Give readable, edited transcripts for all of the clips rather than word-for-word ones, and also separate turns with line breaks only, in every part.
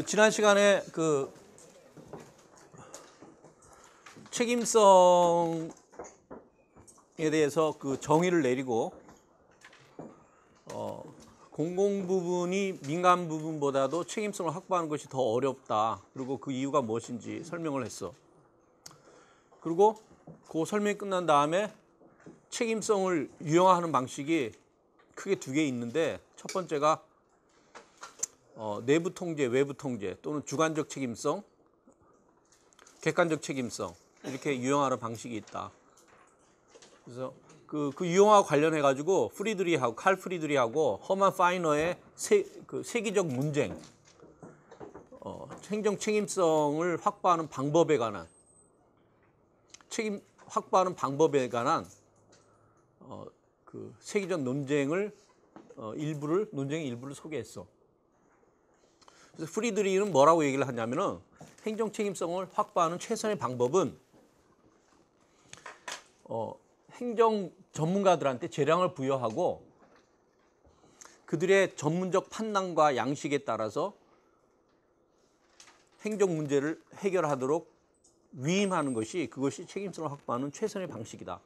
그 지난 시간에 그 책임성에 대해서 그 정의를 내리고 공공 부분이 민간 부분보다도 책임성을 확보하는 것이 더 어렵다. 그리고 그 이유가 무엇인지 설명을 했어. 그리고 그 설명이 끝난 다음에 책임성을 유형화하는 방식이 크게 두 개 있는데, 첫 번째가 내부 통제, 외부 통제 또는 주관적 책임성, 객관적 책임성, 이렇게 유형화하는 방식이 있다. 그래서 그 유형화 관련해 가지고 프리드리하고 칼 프리드리하고 허만 파이너의 세계적 논쟁, 행정 책임성을 확보하는 방법에 관한 방법에 관한 그 세계적 논쟁의 일부를 소개했어. 그래서 프리드리히는 뭐라고 얘기를 하냐면은 행정 책임성을 확보하는 최선의 방법은 행정 전문가들한테 재량을 부여하고 그들의 전문적 판단과 양식에 따라서 행정 문제를 해결하도록 위임하는 것이, 그것이 책임성을 확보하는 최선의 방식이다.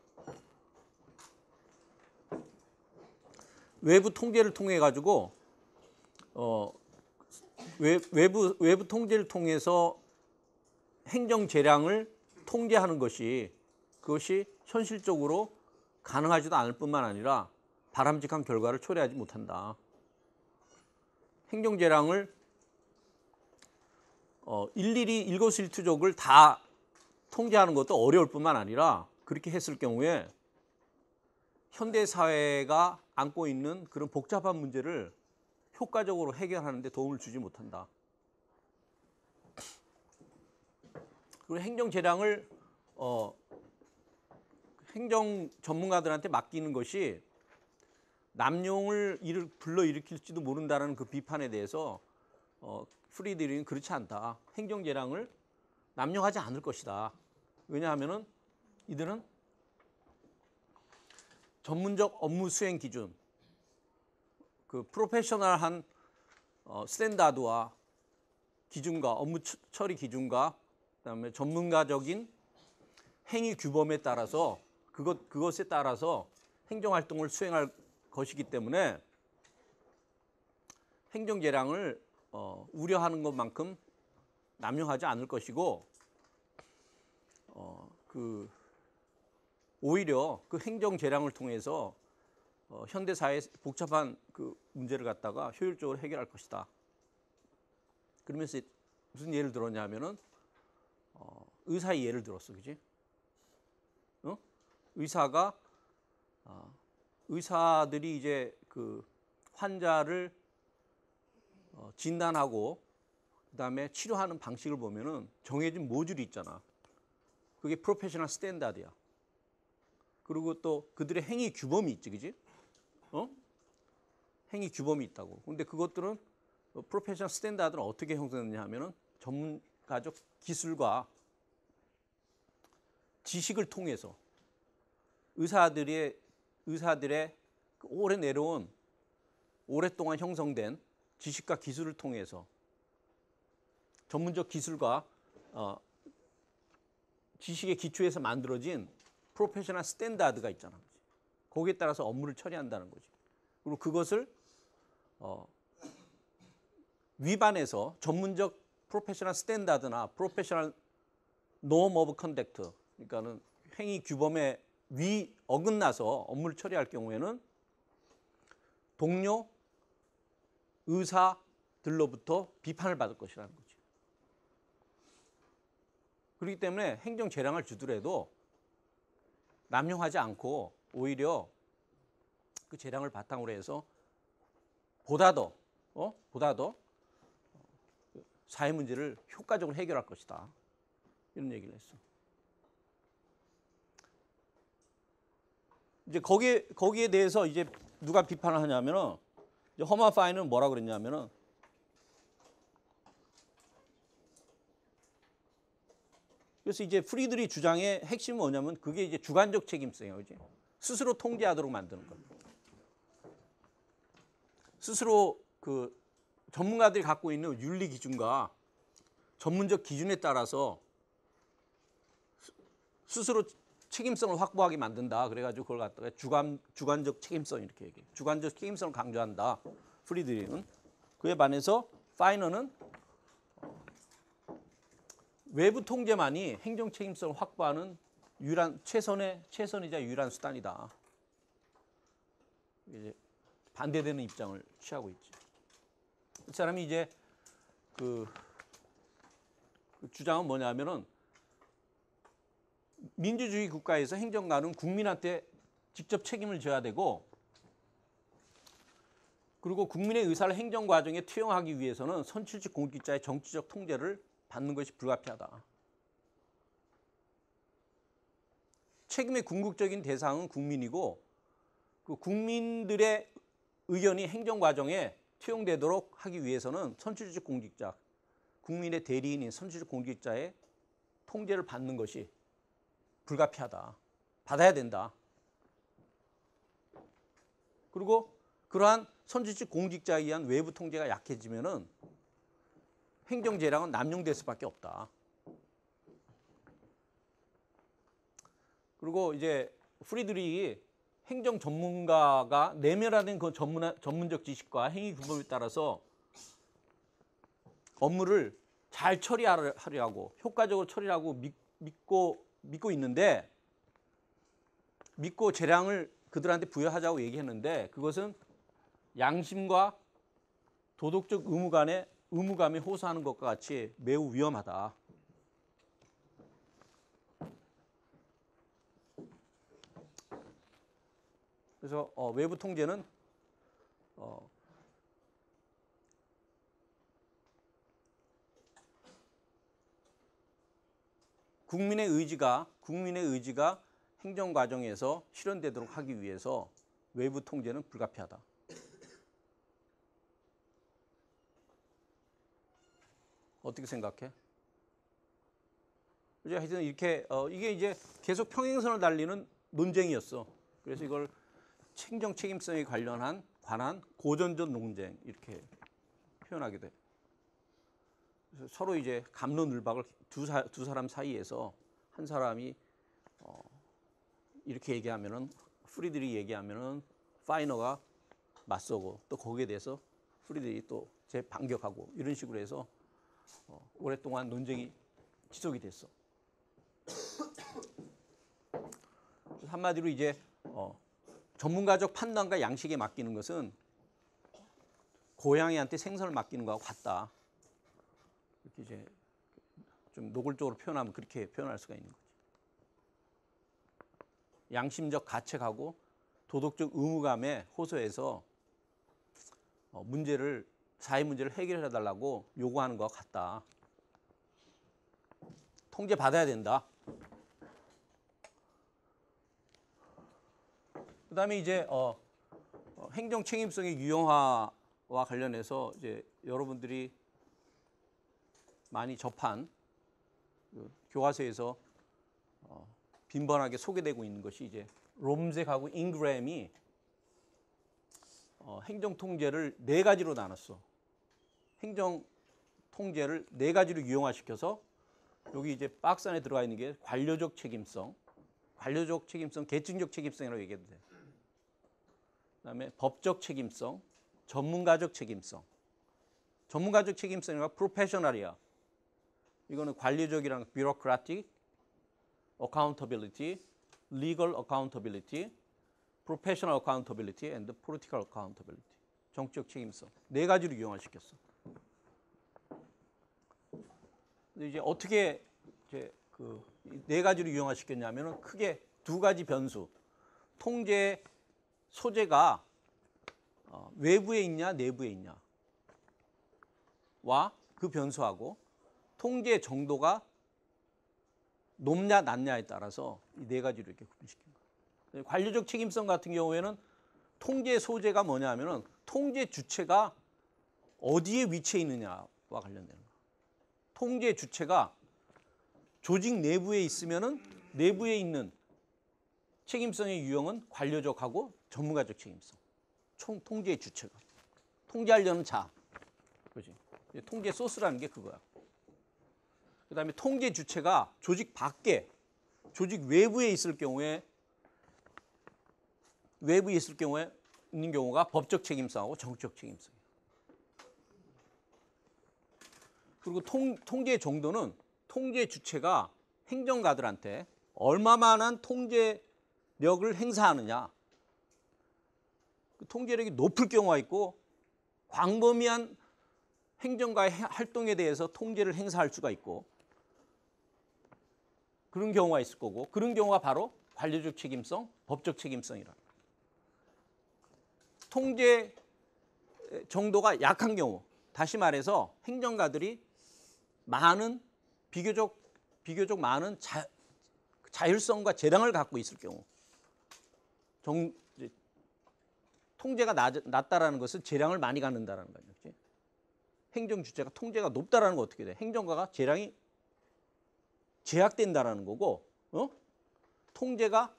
외부 통제를 통해 가지고 외부 통제를 통해서 행정 재량을 통제하는 것이, 그것이 현실적으로 가능하지도 않을 뿐만 아니라 바람직한 결과를 초래하지 못한다. 행정 재량을 일일이 일거수일투족을 다 통제하는 것도 어려울 뿐만 아니라, 그렇게 했을 경우에 현대 사회가 안고 있는 그런 복잡한 문제를 효과적으로 해결하는 데 도움을 주지 못한다. 그리고 행정 재량을 행정 전문가들한테 맡기는 것이 남용을 불러일으킬지도 모른다는 그 비판에 대해서 프리드리히는 그렇지 않다. 행정 재량을 남용하지 않을 것이다. 왜냐하면은 이들은 전문적 업무 수행 기준, 그 프로페셔널한 스탠다드와 기준과 업무 처리 기준과 그다음에 전문가적인 행위 규범에 따라서 그것에 따라서 행정 활동을 수행할 것이기 때문에 행정 재량을 우려하는 것만큼 남용하지 않을 것이고, 오히려 그 행정 재량을 통해서 현대 사회의 복잡한 그 문제를 갖다가 효율적으로 해결할 것이다. 그러면서 무슨 예를 들었냐면은 의사의 예를 들었어, 그지? 의사들이 이제 그 환자를 진단하고 그다음에 치료하는 방식을 보면은 정해진 모듈이 있잖아. 그게 프로페셔널 스탠다드야. 그리고 또 그들의 행위 규범이 있지, 그지? 행위 규범이 있다고. 근데 그것들은 프로페셔널 스탠다드는 어떻게 형성됐냐 하면은 전문가적 기술과 지식을 통해서 의사들의 오랫동안 형성된 지식과 기술을 통해서 전문적 기술과 지식의 기초에서 만들어진 프로페셔널 스탠다드가 있잖아. 거기에 따라서 업무를 처리한다는 거지. 그리고 그것을 위반해서 전문적 프로페셔널 스탠다드나 프로페셔널 노엄 오브 컨덕트, 그러니까는 행위 규범에 어긋나서 업무를 처리할 경우에는 동료 의사들로부터 비판을 받을 것이라는 거지. 그렇기 때문에 행정 재량을 주더라도 남용하지 않고 오히려 그 재량을 바탕으로 해서 보다 더 사회 문제를 효과적으로 해결할 것이다. 이런 얘기를 했어. 이제 거기에 대해서 이제 누가 비판을 하냐면은, 이제 허만 파이는 뭐라 그랬냐면은, 그래서 이제 프리드리 주장의 핵심은 뭐냐면, 그게 이제 주관적 책임성이에요, 그지? 스스로 통제하도록 만드는 것. 스스로 전문가들이 갖고 있는 윤리 기준과 전문적 기준에 따라서 스스로 책임성을 확보하게 만든다. 그래가지고 그걸 갖다가 주관적 책임성 이렇게 얘기해요. 주관적 책임성을 강조한다. 프리드리히는. 그에 반해서 파이너는 외부 통제만이 행정 책임성을 확보하는 최선이자 유일한 수단이다. 이제 반대되는 입장을 취하고 있죠. 이 사람이 이제 그 주장은 뭐냐면은 민주주의 국가에서 행정가는 국민한테 직접 책임을 져야 되고, 그리고 국민의 의사를 행정 과정에 투영하기 위해서는 선출직 공직자의 정치적 통제를 받는 것이 불가피하다. 책임의 궁극적인 대상은 국민이고, 그 국민들의 의견이 행정 과정에 투영되도록 하기 위해서는 선출직 공직자, 국민의 대리인인 선출직 공직자의 통제를 받는 것이 불가피하다. 받아야 된다. 그리고 그러한 선출직 공직자에 의한 외부 통제가 약해지면은 행정 재량은 남용될 수밖에 없다. 그리고 이제 프리드리히 행정 전문가가 내면화된 그 전문적 지식과 행위 규범에 따라서 업무를 잘 처리하려고, 효과적으로 처리하고 믿고 있는데, 믿고 재량을 그들한테 부여하자고 얘기했는데, 그것은 양심과 도덕적 의무감에 호소하는 것과 같이 매우 위험하다. 그래서 외부 통제는 국민의 의지가 행정 과정에서 실현되도록 하기 위해서 외부 통제는 불가피하다. 어떻게 생각해? 이제 하여튼 이렇게 이게 이제 계속 평행선을 달리는 논쟁이었어. 그래서 이걸 행정 책임성에 관한 고전적 논쟁 이렇게 표현하게 돼. 그래서 서로 이제 갑론을박을 두 사람 사이에서 한 사람이 이렇게 얘기하면은, 프리드리히 얘기하면은 파이너가 맞서고, 또 거기에 대해서 프리드리히 또 반격하고, 이런 식으로 해서 오랫동안 논쟁이 지속이 됐어. 한마디로 이제 전문가적 판단과 양식에 맡기는 것은 고양이한테 생선을 맡기는 거하고 같다. 이렇게 이제 좀 노골적으로 표현하면 그렇게 표현할 수가 있는 거지. 양심적 가책하고 도덕적 의무감에 호소해서 사회 문제를 해결해 달라고 요구하는 것과 같다. 통제 받아야 된다. 그다음에 이제 행정 책임성의 유형화와 관련해서 이제 여러분들이 많이 접한 그 교과서에서 빈번하게 소개되고 있는 것이 이제 롬색하고 잉그램이 행정 통제를 4가지로 나눴어. 행정 통제를 4가지로 유형화시켜서 여기 이제 박스 안에 들어가 있는 게 관료적 책임성, 계층적 책임성이라고 얘기해도 돼. 그다음에 법적 책임성, 전문가적 책임성. 전문가적 책임성이가 프로페셔널이야. 이거는 관료적이랑 bureaucratic, accountability, legal accountability, professional accountability, and political accountability. 정치적 책임성. 4가지로 유형화시켰어. 근데 이제 어떻게 이제 그 4가지로 유형화시켰냐면은 크게 2가지 변수. 통제 소재가 외부에 있냐, 내부에 있냐. 와 그 변수하고 통제 정도가 높냐, 낮냐에 따라서 이 4가지로 이렇게 구분시킨 거예요. 관료적 책임성 같은 경우에는 통제 소재가 뭐냐 하면은 통제 주체가 어디에 위치해 있느냐와 관련되는 거예요. 통제 주체가 조직 내부에 있으면은 내부에 있는 책임성의 유형은 관료적하고 전문가적 책임성. 통제의 주체가. 통제하려는 자. 통제 소스라는 게 그거야. 그다음에 통제 주체가 조직 밖에, 조직 외부에 있을 경우에 있는 경우가 법적 책임성하고 정치적 책임성이에요. 그리고 통제 정도는 통제 주체가 행정가들한테 얼마만한 통제력을 행사하느냐. 그 통제력이 높을 경우가 있고 광범위한 행정가의 활동에 대해서 통제를 행사할 수가 있고 그런 경우가 있을 거고 그런 경우가 바로 관료적 책임성, 법적 책임성이라. 통제 정도가 약한 경우, 다시 말해서 행정가들이 비교적 많은 자율성과 재량을 갖고 있을 경우, 통제가 낮다라는 것은 재량을 많이 갖는다라는 거죠. 행정 주체가 통제가 높다라는 거 어떻게 돼? 행정가가 재량이 제약된다라는 거고, 통제가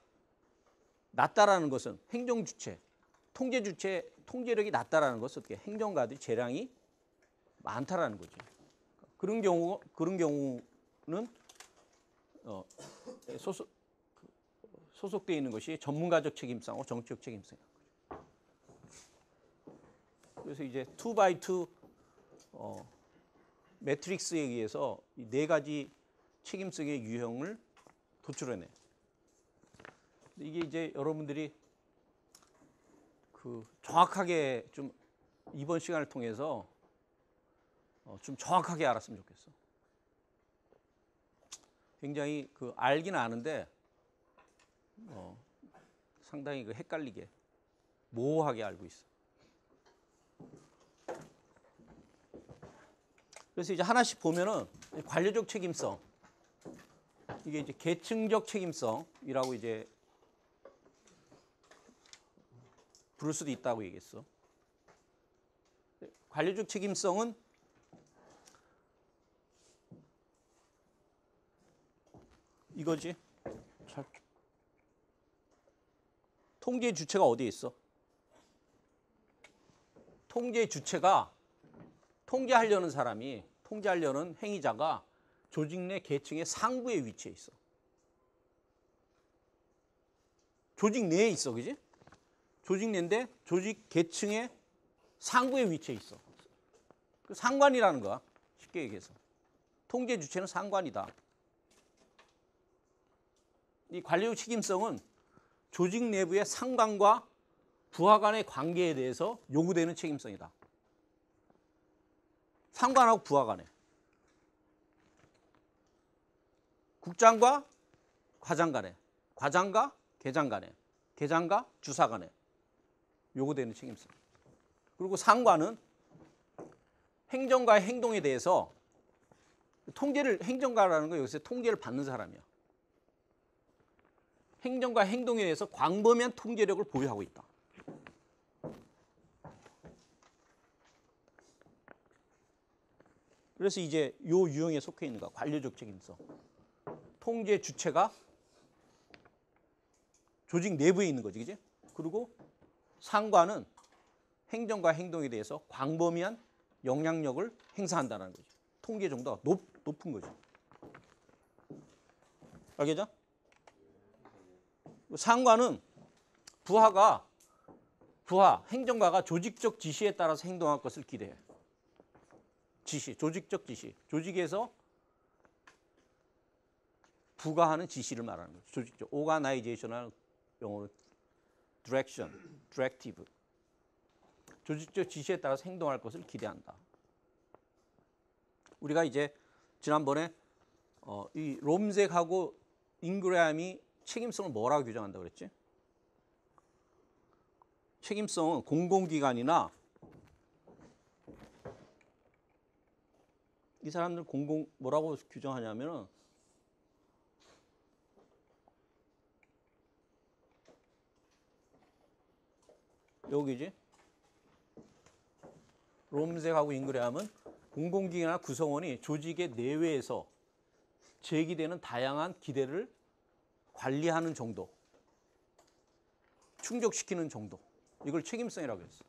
낮다라는 것은 행정 주체, 통제 주체 통제력이 낮다라는 것은 어떻게? 행정가들이 재량이 많다라는 거죠. 그런 경우는 소속되어 있는 것이 전문가적 책임성하고 정치적 책임성이에요. 그래서 이제 2x2 매트릭스에 의해서 이 네 가지 책임성의 유형을 도출해내. 이게 이제 여러분들이 그 정확하게 좀 이번 시간을 통해서 좀 정확하게 알았으면 좋겠어. 굉장히 그 알기는 아는데 상당히 그 헷갈리게 모호하게 알고 있어. 그래서 이제 하나씩 보면은 관료적 책임성, 이게 이제 계층적 책임성이라고 이제 부를 수도 있다고 얘기했어. 관료적 책임성은 이거지. 통제 주체가 어디에 있어? 통제 주체가 통제하려는 사람이, 통제하려는 행위자가 조직 내 계층의 상부에 위치해 있어. 조직 내에 있어, 그지? 조직 내인데 조직 계층의 상부에 위치해 있어. 그 상관이라는 거야, 쉽게 얘기해서. 통제 주체는 상관이다. 이 관료적 책임성은 조직 내부의 상관과 부하 간의 관계에 대해서 요구되는 책임성이다. 상관하고 부하 간에. 국장과 과장 간에, 과장과 계장 간에, 계장과 주사 간에 요구되는 책임성. 그리고 상관은 행정가의 행동에 대해서 행정가라는 건 여기서 통제를 받는 사람이야. 행정가 행동에 대해서 광범위한 통제력을 보유하고 있다. 그래서 이제 이 유형에 속해 있는 거야. 관료적 책임성. 통제 주체가 조직 내부에 있는 거지, 그지? 그리고 상관은 행정가 행동에 대해서 광범위한 영향력을 행사한다는 거지. 통제 정도가 높은 거죠. 알겠죠? 상관은 행정가가 조직적 지시에 따라서 행동할 것을 기대해. 조직적 지시. 조직에서 부과하는 지시를 말하는 거죠. 조직적. organizational 영어로 directive. 조직적 지시에 따라서 행동할 것을 기대한다. 우리가 이제 지난번에 이 롬색하고 잉그레함이 책임성을 뭐라고 규정한다고 그랬지? 책임성은 공공기관이나 이 사람들 뭐라고 규정하냐면은 여기지? 롬색하고 잉그레함은 공공기관이나 구성원이 조직의 내외에서 제기되는 다양한 기대를 관리하는 정도, 충족시키는 정도, 이걸 책임성이라고 했어.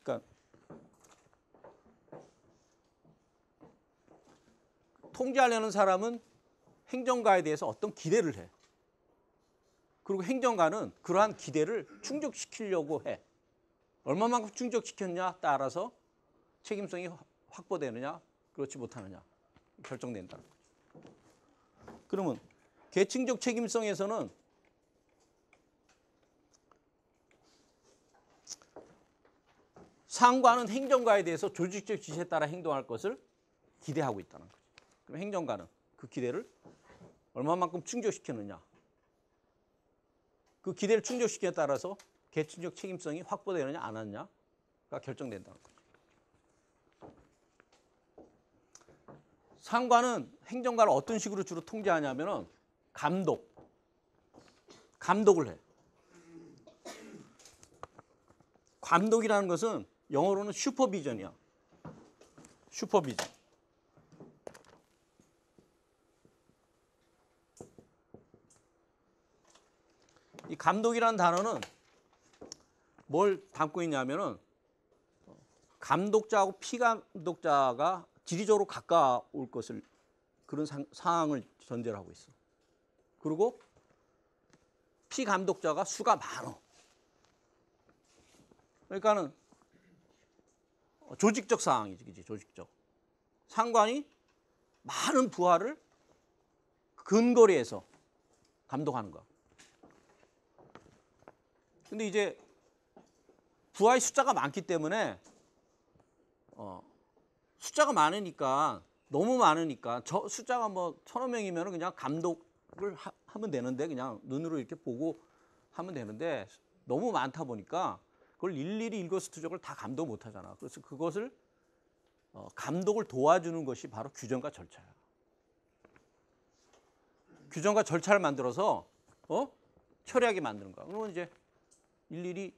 그러니까 통제하려는 사람은 행정가에 대해서 어떤 기대를 해. 그리고 행정가는 그러한 기대를 충족시키려고 해. 얼마만큼 충족시켰냐 따라서 책임성이 확보되느냐 그렇지 못하느냐 결정된다는 거죠. 그러면 계층적 책임성에서는 상관은 행정가에 대해서 조직적 지시에 따라 행동할 것을 기대하고 있다는 거죠. 그럼 행정가는 그 기대를 얼마만큼 충족시키느냐. 그 기대를 충족시키에 따라서 계층적 책임성이 확보되느냐 안 하느냐가 결정된다는 거죠. 상관은 행정가를 어떤 식으로 주로 통제하냐면은 감독을 해. 감독이라는 것은 영어로는 슈퍼비전이야. 슈퍼비전. 이 감독이라는 단어는 뭘 담고 있냐면은 감독자하고 피감독자가 지리적으로 가까울 것을 그런 상황을 전제로 하고 있어. 그리고 피감독자가 수가 많어. 그러니까는 조직적 상황이지, 그지? 조직적. 상관이 많은 부하를 근거리에서 감독하는 거야. 근데 이제 부하의 숫자가 많기 때문에 숫자가 많으니까 너무 많으니까 저 숫자가 뭐 1,000명이면 그냥 감독을 하면 되는데 그냥 눈으로 이렇게 보고 하면 되는데 너무 많다 보니까 그걸 일일이 일거수투족을 다 감독 못 하잖아. 그래서 그것을 감독을 도와주는 것이 바로 규정과 절차야. 규정과 절차를 만들어서 처리하게 만드는 거야. 그러면 이제 일일이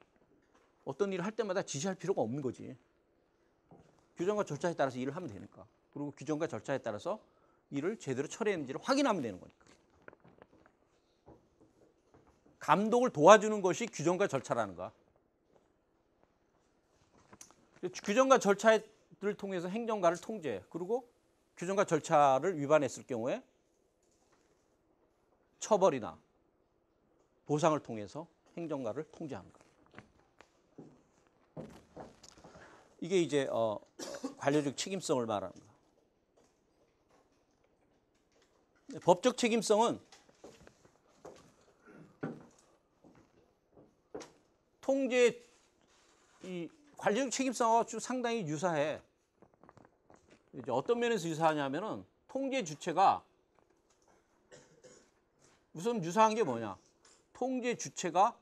어떤 일을 할 때마다 지시할 필요가 없는 거지. 규정과 절차에 따라서 일을 하면 되니까. 그리고 규정과 절차에 따라서 일을 제대로 처리했는지를 확인하면 되는 거니까. 감독을 도와주는 것이 규정과 절차라는 거야. 규정과 절차를 통해서 행정가를 통제해. 그리고 규정과 절차를 위반했을 경우에 처벌이나 보상을 통해서 행정가를 통제하는 거야. 이게 이제 관료적 책임성을 말하는 거야. 법적 책임성은 통제 이 관료적 책임성하고 상당히 유사해. 이제 어떤 면에서 유사하냐면은 통제 주체가 우선 유사한 게 뭐냐? 통제 주체가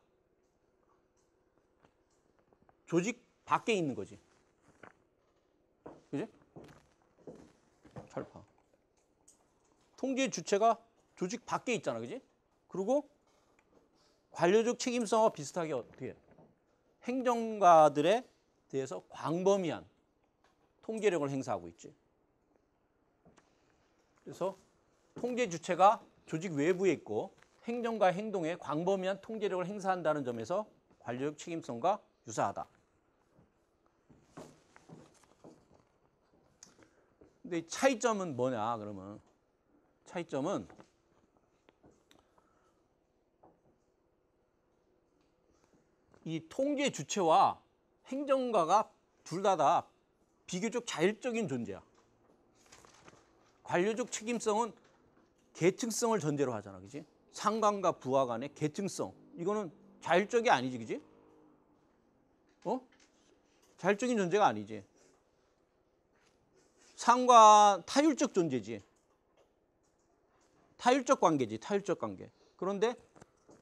조직 밖에 있는 거지. 그지? 잘 봐. 통제 주체가 조직 밖에 있잖아. 그지? 그리고 관료적 책임성과 비슷하게 어떻게 행정가들에 대해서 광범위한 통제력을 행사하고 있지. 그래서 통제 주체가 조직 외부에 있고 행정가의 행동에 광범위한 통제력을 행사한다는 점에서 관료적 책임성과 유사하다. 근데 차이점은 뭐냐 그러면 차이점은 이 통제 주체와 행정가가 둘 다 비교적 자율적인 존재야. 관료적 책임성은 계층성을 전제로 하잖아. 그지? 상관과 부하 간의 계층성. 이거는 자율적이 아니지. 그지? 자율적인 존재가 아니지. 상관 타율적 존재지. 타율적 관계지. 타율적 관계. 그런데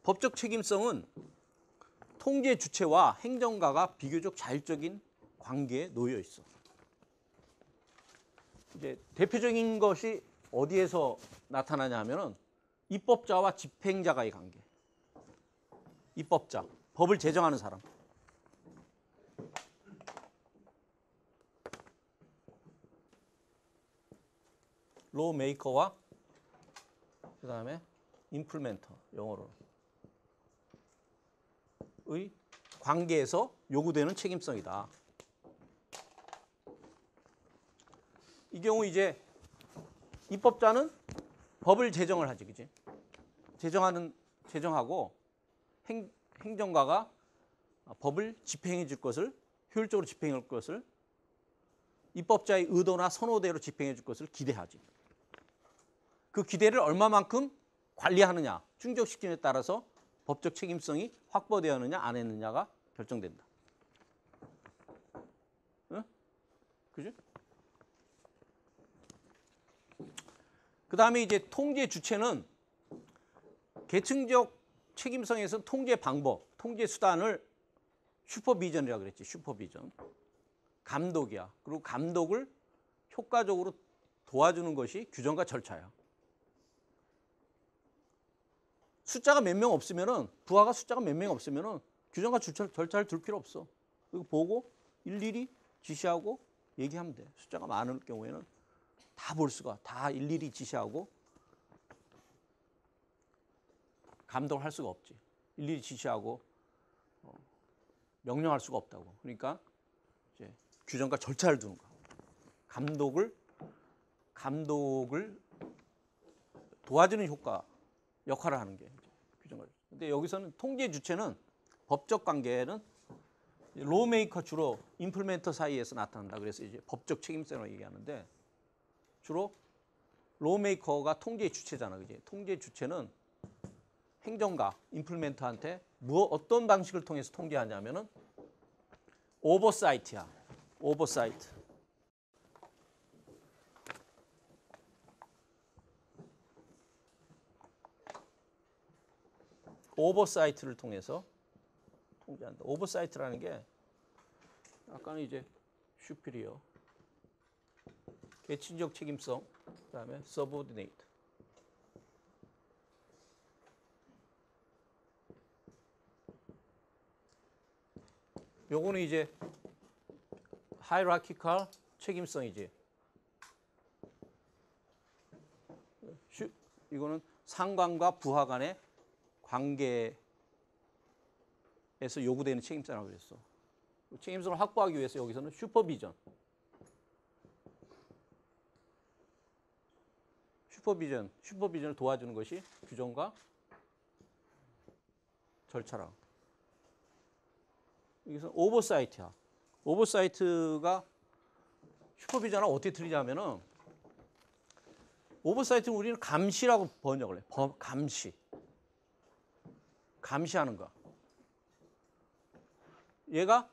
법적 책임성은 통제 주체와 행정가가 비교적 자율적인 관계에 놓여 있어. 이제 대표적인 것이 어디에서 나타나냐 하면은 입법자와 집행자가의 관계. 입법자, 법을 제정하는 사람. 로우 메이커와 그다음에 임플멘터, 영어로. 의 관계에서 요구되는 책임성이다. 이 경우 이제 입법자는 법을 제정을 하지, 그지? 제정하고 행정가가 법을 집행해 줄 것을, 효율적으로 집행해 줄 것을, 입법자의 의도나 선호대로 집행해 줄 것을 기대하지. 그 기대를 얼마만큼 관리하느냐, 충족시키느냐에 따라서 법적 책임성이 확보되었느냐 안 했느냐가 결정된다. 응? 그지? 그 다음에 이제 통제 주체는 계층적 책임성에서 통제 방법, 통제 수단을 슈퍼비전이라고 그랬지. 슈퍼비전. 감독이야. 그리고 감독을 효과적으로 도와주는 것이 규정과 절차야. 숫자가 몇 명 없으면은, 부하가 숫자가 몇 명 없으면은 규정과 절차를 둘 필요 없어. 그리고 보고 일일이 지시하고 얘기하면 돼. 숫자가 많을 경우에는 다 볼 수가, 다 일일이 지시하고 감독을 할 수가 없지. 일일이 지시하고 명령할 수가 없다고. 그러니까 이제 규정과 절차를 두는 거야. 감독을 도와주는 역할을 하는 게 규정과. 근데 여기서는 통제 주체는 법적 관계는 로메이커 주로 임플멘터 사이에서 나타난다. 그래서 이제 법적 책임성을 얘기하는데 주로 로메이커가 통제 주체잖아, 그지? 통제 주체는 행정가, 임플멘터한테 어떤 방식을 통해서 통제하냐면은 오버사이트야. 오버사이트. 오버사이트를 통해서 통제한다. 오버사이트라는 게 약간 이제 슈피리어, 계층적 책임성, 그다음에 서브오디네이트. 요거는 이제 하이라키컬 책임성이지. 이거는 상관과 부하 간의 관계에서 요구되는 책임성이라고 그랬어. 책임성을 확보하기 위해서 여기서는 슈퍼비전을 도와주는 것이 규정과 절차라. 여기서 오버사이트야. 오버사이트가 슈퍼비전을 어떻게 틀리냐면은 오버사이트는 우리는 감시라고 번역을 해. 감시하는 거. 얘가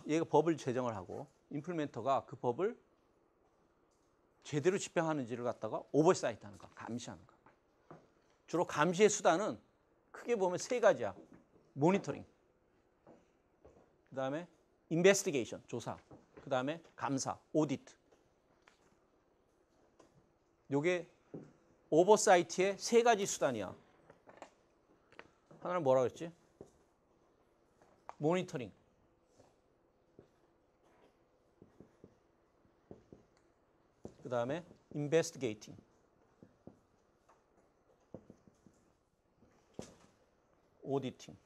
얘가 법을 제정을 하고 임플멘터가 그 법을 제대로 집행하는지를 갖다가 오버사이트 하는 거, 감시하는 거. 주로 감시의 수단은 크게 보면 세 가지야. 모니터링, 그 다음에 인베스티게이션, 조사, 그 다음에 감사, 오디트. 요게 오버사이트의 세 가지 수단이야. 하나는 뭐라 그랬지? 모니터링. 그 다음에 investigating. auditing.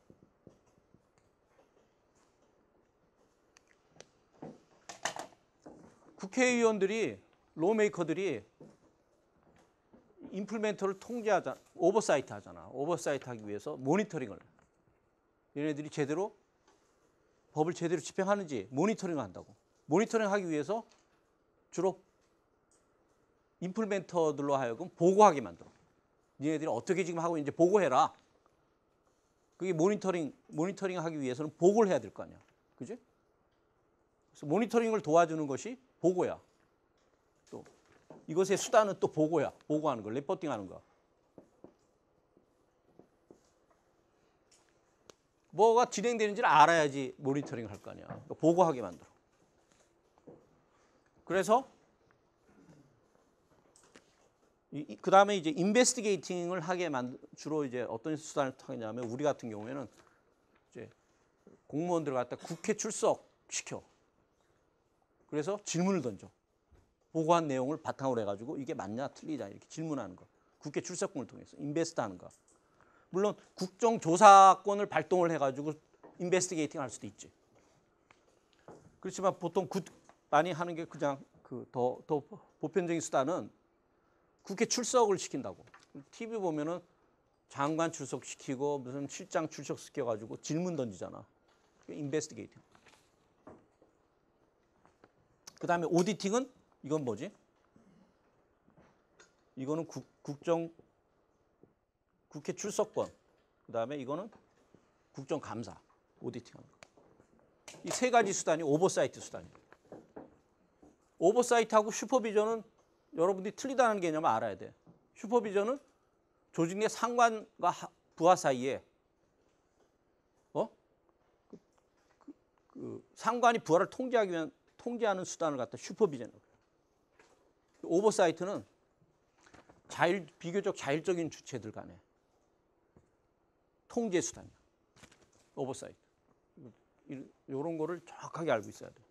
국회의원들이, 로메이커들이 임플멘터를 통제하자, 오버사이트 하잖아. 오버사이트 하기 위해서 모니터링을. 얘네들이 법을 제대로 집행하는지 모니터링을 한다고. 모니터링 하기 위해서 주로 임플멘터들로 하여금 보고하게 만들어. 니네들이 어떻게 지금 하고 있는지 보고해라. 그게 모니터링 하기 위해서는 보고를 해야 될 거 아니야. 그지? 그래서 모니터링을 도와주는 것이 보고야. 또 이것의 수단은 또 보고야. 보고하는 거, 리포팅하는 거. 뭐가 진행되는지를 알아야지 모니터링을 할 거 아니야. 그러니까 보고하게 만들어. 그래서 그 다음에 이제 인베스티게이팅을 하게 주로 이제 어떤 수단을 타냐면 우리 같은 경우에는 이제 공무원들을 갖다 국회 출석시켜. 그래서 질문을 던져. 보고한 내용을 바탕으로 해가지고 이게 맞냐 틀리냐 이렇게 질문하는 거. 국회 출석권을 통해서 인베스트하는 거. 물론 국정조사권을 발동을 해가지고 인베스티게이팅 할 수도 있지. 그렇지만 보통 많이 하는 게 그냥 더 보편적인 수단은 국회 출석을 시킨다고. TV 보면은 장관 출석시키고 무슨 실장 출석시켜가지고 질문 던지잖아. 인베스티게이팅. 그 다음에 오디팅은 이건 뭐지? 이거는 국회 출석권. 그 다음에 이거는 국정감사, 오디팅하는 거. 이 세 가지 수단이 오버사이트 수단이에요. 오버사이트하고 슈퍼비전은 여러분들이 틀리다는 개념을 알아야 돼. 슈퍼비전은 조직 내 상관과 부하 사이에 상관이 부하를 통제하기 위한 통제하는 수단을 갖다 슈퍼비전이라고 해요. 오버사이트는 비교적 자율적인 주체들 간의 통제 수단이야. 오버사이트. 이런 거를 정확하게 알고 있어야 돼.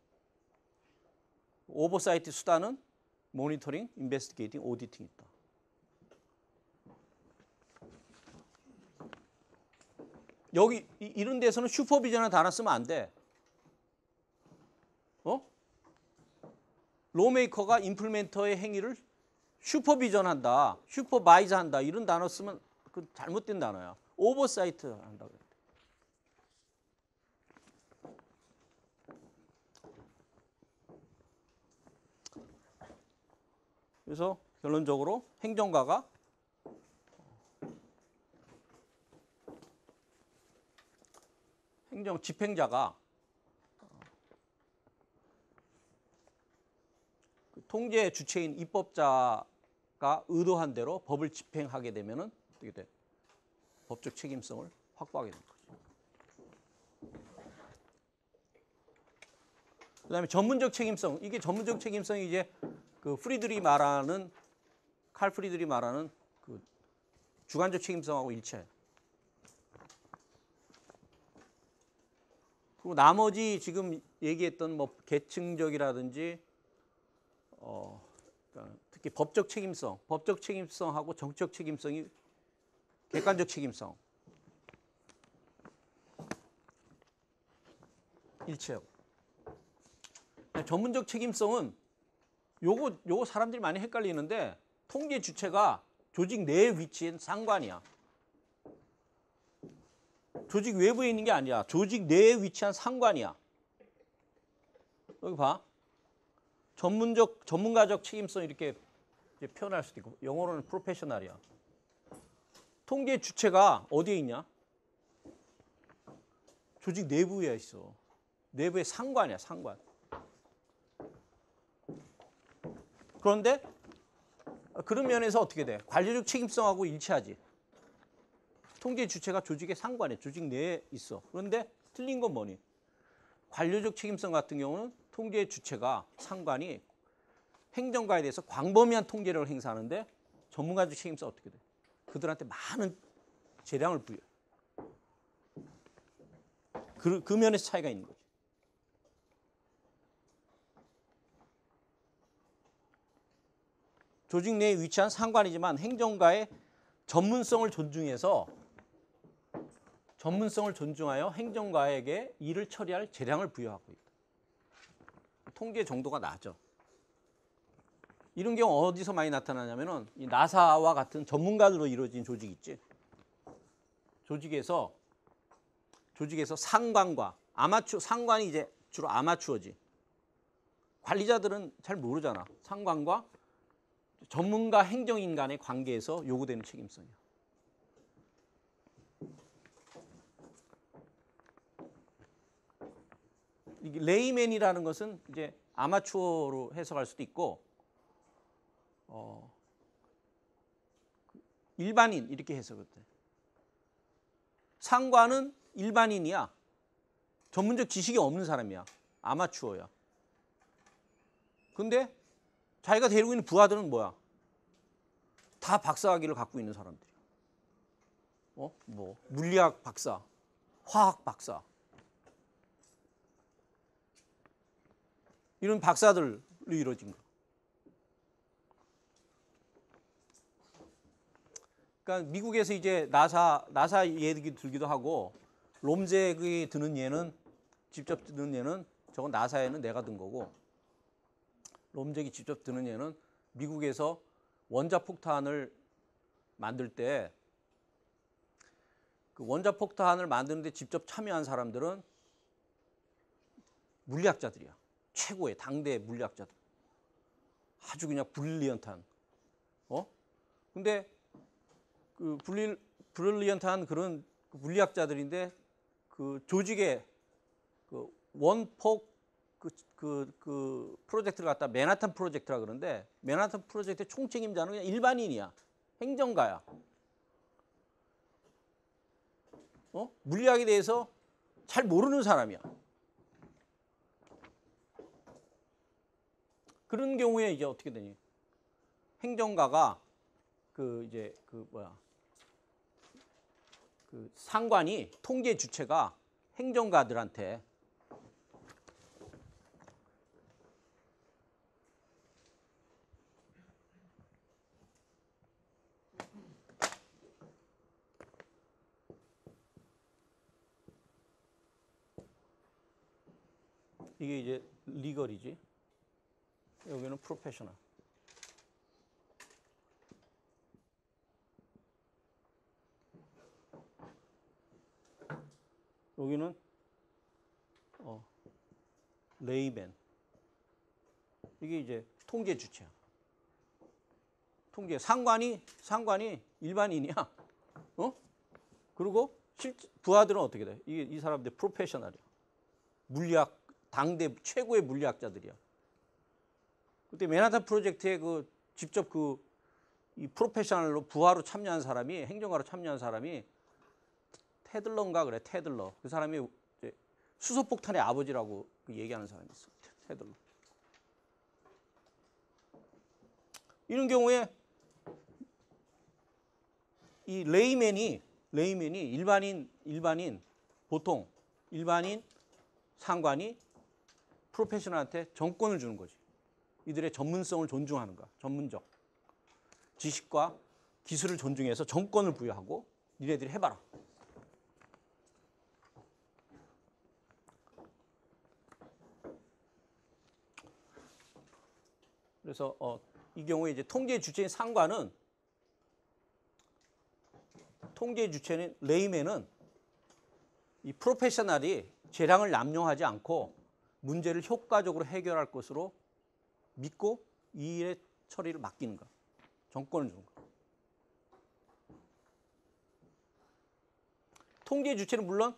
오버사이트 수단은 모니터링, 인베스티게이팅, 오디팅이 있다. 여기 이런 데서는 슈퍼비전을 단어 쓰면 안 돼. 로메이커가 임플리멘터의 행위를 슈퍼비전한다, 슈퍼바이저한다 이런 단어 쓰면 그 잘못된 단어야. 오버사이트 한다 그래. 그래서 결론적으로 행정가가 집행자가 통제 주체인 입법자가 의도한 대로 법을 집행하게 되면은 어떻게 돼? 법적 책임성을 확보하게 되는 거죠. 그다음에 전문적 책임성. 이게 전문적 책임성이 이제 그 칼 프리들이 말하는 그 주관적 책임성하고 일치해요. 그리고 나머지 지금 얘기했던 뭐 계층적이라든지 그러니까 특히 법적 책임성하고 정치적 책임성이 객관적 책임성 일치하고. 전문적 책임성은 요거 사람들이 많이 헷갈리는데 통제 주체가 조직 내에 위치한 상관이야. 조직 외부에 있는 게 아니야. 조직 내에 위치한 상관이야. 여기 봐. 전문가적 책임성 이렇게 표현할 수도 있고 영어로는 프로페셔널이야. 통계 주체가 어디에 있냐? 조직 내부에 있어. 내부의 상관이야, 상관. 그런데 그런 면에서 어떻게 돼? 관리적 책임성하고 일치하지. 통계 주체가 조직의 상관이야. 조직 내에 있어. 그런데 틀린 건 뭐니? 관료적 책임성 같은 경우는 통제 주체가 상관이 행정가에 대해서 광범위한 통제력을 행사하는데 전문가적 책임성 어떻게 돼? 그들한테 많은 재량을 부여해. 그 면에서 차이가 있는 거지. 조직 내에 위치한 상관이지만 행정가의 전문성을 존중하여 행정가에게 일을 처리할 재량을 부여하고 있다. 통계 정도가 낮아. 이런 경우 어디서 많이 나타나냐면은 이 나사와 같은 전문가들로 이루어진 조직 있지. 조직에서 상관과 상관이 이제 주로 아마추어지. 관리자들은 잘 모르잖아. 상관과 전문가 행정인 간의 관계에서 요구되는 책임성이야. 이게 레이맨이라는 것은 이제 아마추어로 해석할 수도 있고 일반인 이렇게 해석을 돼. 상관은 일반인이야. 전문적 지식이 없는 사람이야. 아마추어야. 근데 자기가 데리고 있는 부하들은 뭐야? 다 박사학위를 갖고 있는 사람들이야. 뭐 물리학 박사, 화학 박사. 이런 박사들로 이루어진 거. 그러니까 미국에서 이제 나사 얘기 들기도 하고 롬잭이 드는 얘는 직접 드는 얘는 저건 나사에는 내가 든 거고 롬잭이 직접 드는 얘는 미국에서 원자폭탄을 만들 때 그 원자폭탄을 만드는데 직접 참여한 사람들은 물리학자들이야. 최고의 당대 물리학자들. 아주 그냥 브릴리언트한. 근데 그 브릴리언트한 그런 물리학자들인데 그 조직의 그 원폭 그 프로젝트를 갖다 맨하탄 프로젝트라 그러는데 맨하탄 프로젝트의 총책임자는 그냥 일반인이야. 행정가야. 물리학에 대해서 잘 모르는 사람이야. 그런 경우에 이제 어떻게 되니? 행정가가 그 상관이 통제 주체가 행정가들한테 이게 이제 리걸이지. 여기는 프로페셔널. 여기는 레이맨. 이게 이제 통제 주체야. 통제 상관이 일반인이야. 그리고 부하들은 어떻게 돼? 이 사람들 프로페셔널이야. 물리학 당대 최고의 물리학자들이야. 그때 맨하탄 프로젝트에 그 직접 이 프로페셔널로 부하로 참여한 사람이 행정가로 참여한 사람이 테들러인가 그래. 테들러. 그 사람이 이제 수소폭탄의 아버지라고 얘기하는 사람이 있어. 테들러. 이런 경우에 이 레이맨이 보통 일반인 상관이 프로페셔널한테 정권을 주는 거지. 이들의 전문성을 존중하는 거야. 전문적 지식과 기술을 존중해서 정권을 부여하고 니네들이 해봐라. 그래서 이 경우에 이제 통제 주체인 상관은 레이맨은 이 프로페셔널이 재량을 남용하지 않고 문제를 효과적으로 해결할 것으로 믿고 이 일의 처리를 맡기는 거야. 정권을 주는 거야. 통제 주체는 물론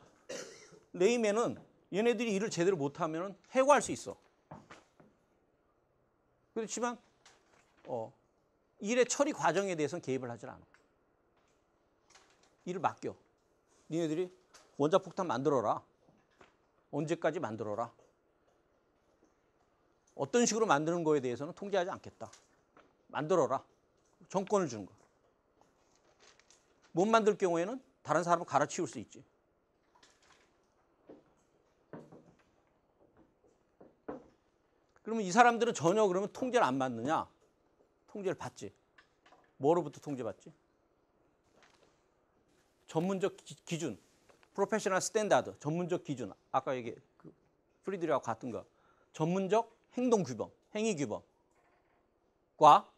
레이맨은 얘네들이 일을 제대로 못하면 해고할 수 있어. 그렇지만 일의 처리 과정에 대해서는 개입을 하질 않아. 일을 맡겨. 니네들이 원자폭탄 만들어라. 언제까지 만들어라. 어떤 식으로 만드는 거에 대해서는 통제하지 않겠다. 만들어라. 정권을 주는 거야. 못 만들 경우에는 다른 사람을 갈아치울 수 있지. 그러면 이 사람들은 전혀 그러면 통제를 안 받느냐? 통제를 받지. 뭐로부터 통제받지? 전문적 기준, 프로페셔널 스탠다드, 전문적 기준. 아까 얘기 프리드리하고 같은 거. 전문적 행동 규범, 행위 규범과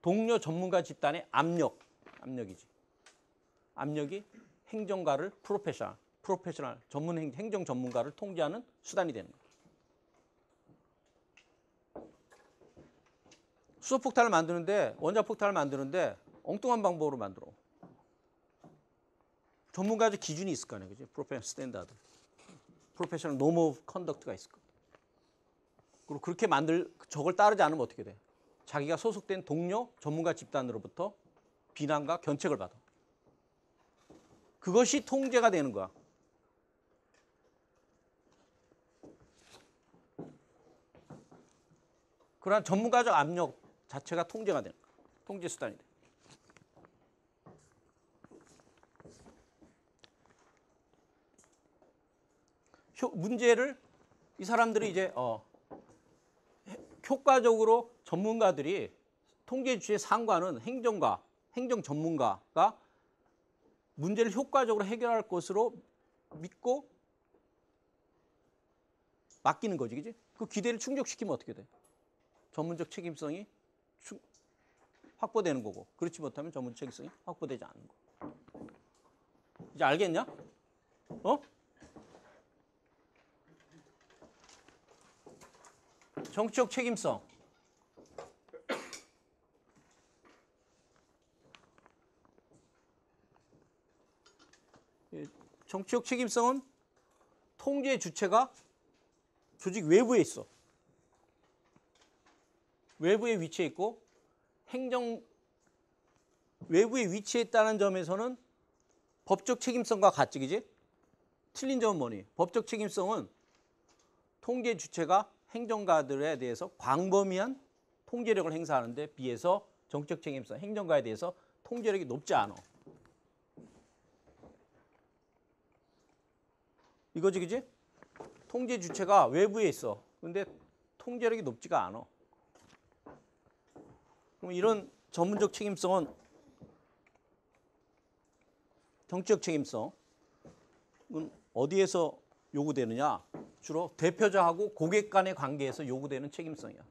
동료 전문가 집단의 압력이지. 압력이 행정가를 프로페셔널 행정 전문가를 통제하는 수단이 되는 거야. 수소폭탄을 만드는데 원자폭탄을 만드는데 엉뚱한 방법으로 만들어. 전문가적 기준이 있을 거 아니야, 그지? 프로페셔널 스탠다드, 프로페셔널 노무 오브 컨덕트가 있을 거. 그리고 그렇게 저걸 따르지 않으면 어떻게 돼? 자기가 소속된 동료 전문가 집단으로부터 비난과 견책을 받아. 그것이 통제가 되는 거야. 그러한 전문가적 압력 자체가 통제가 되는 거야. 통제 수단이 돼. 문제를 이 사람들이 이제 효과적으로 전문가들이 통제 주체의 상관은 행정 전문가가 문제를 효과적으로 해결할 것으로 믿고 맡기는 거지, 그지? 그 기대를 충족시키면 어떻게 돼? 전문적 책임성이 확보되는 거고, 그렇지 못하면 전문적 책임성이 확보되지 않는 거. 이제 알겠냐? 어? 정치적 책임성. 정치적 책임성은 통제 주체가 조직 외부에 있어. 외부에 위치해 있고 외부에 위치했다는 점에서는 법적 책임성과 같지, 그지? 틀린 점은 뭐니? 법적 책임성은 통제 주체가 행정가들에 대해서 광범위한 통제력을 행사하는 데 비해서 정치적 책임성, 행정가에 대해서 통제력이 높지 않아. 이거지, 그지? 통제 주체가 외부에 있어. 근데 통제력이 높지가 않아. 그럼 이런 전문적 책임성은 정치적 책임성은 어디에서 요구되느냐? 주로 대표자하고 고객 간의 관계에서 요구되는 책임성이야.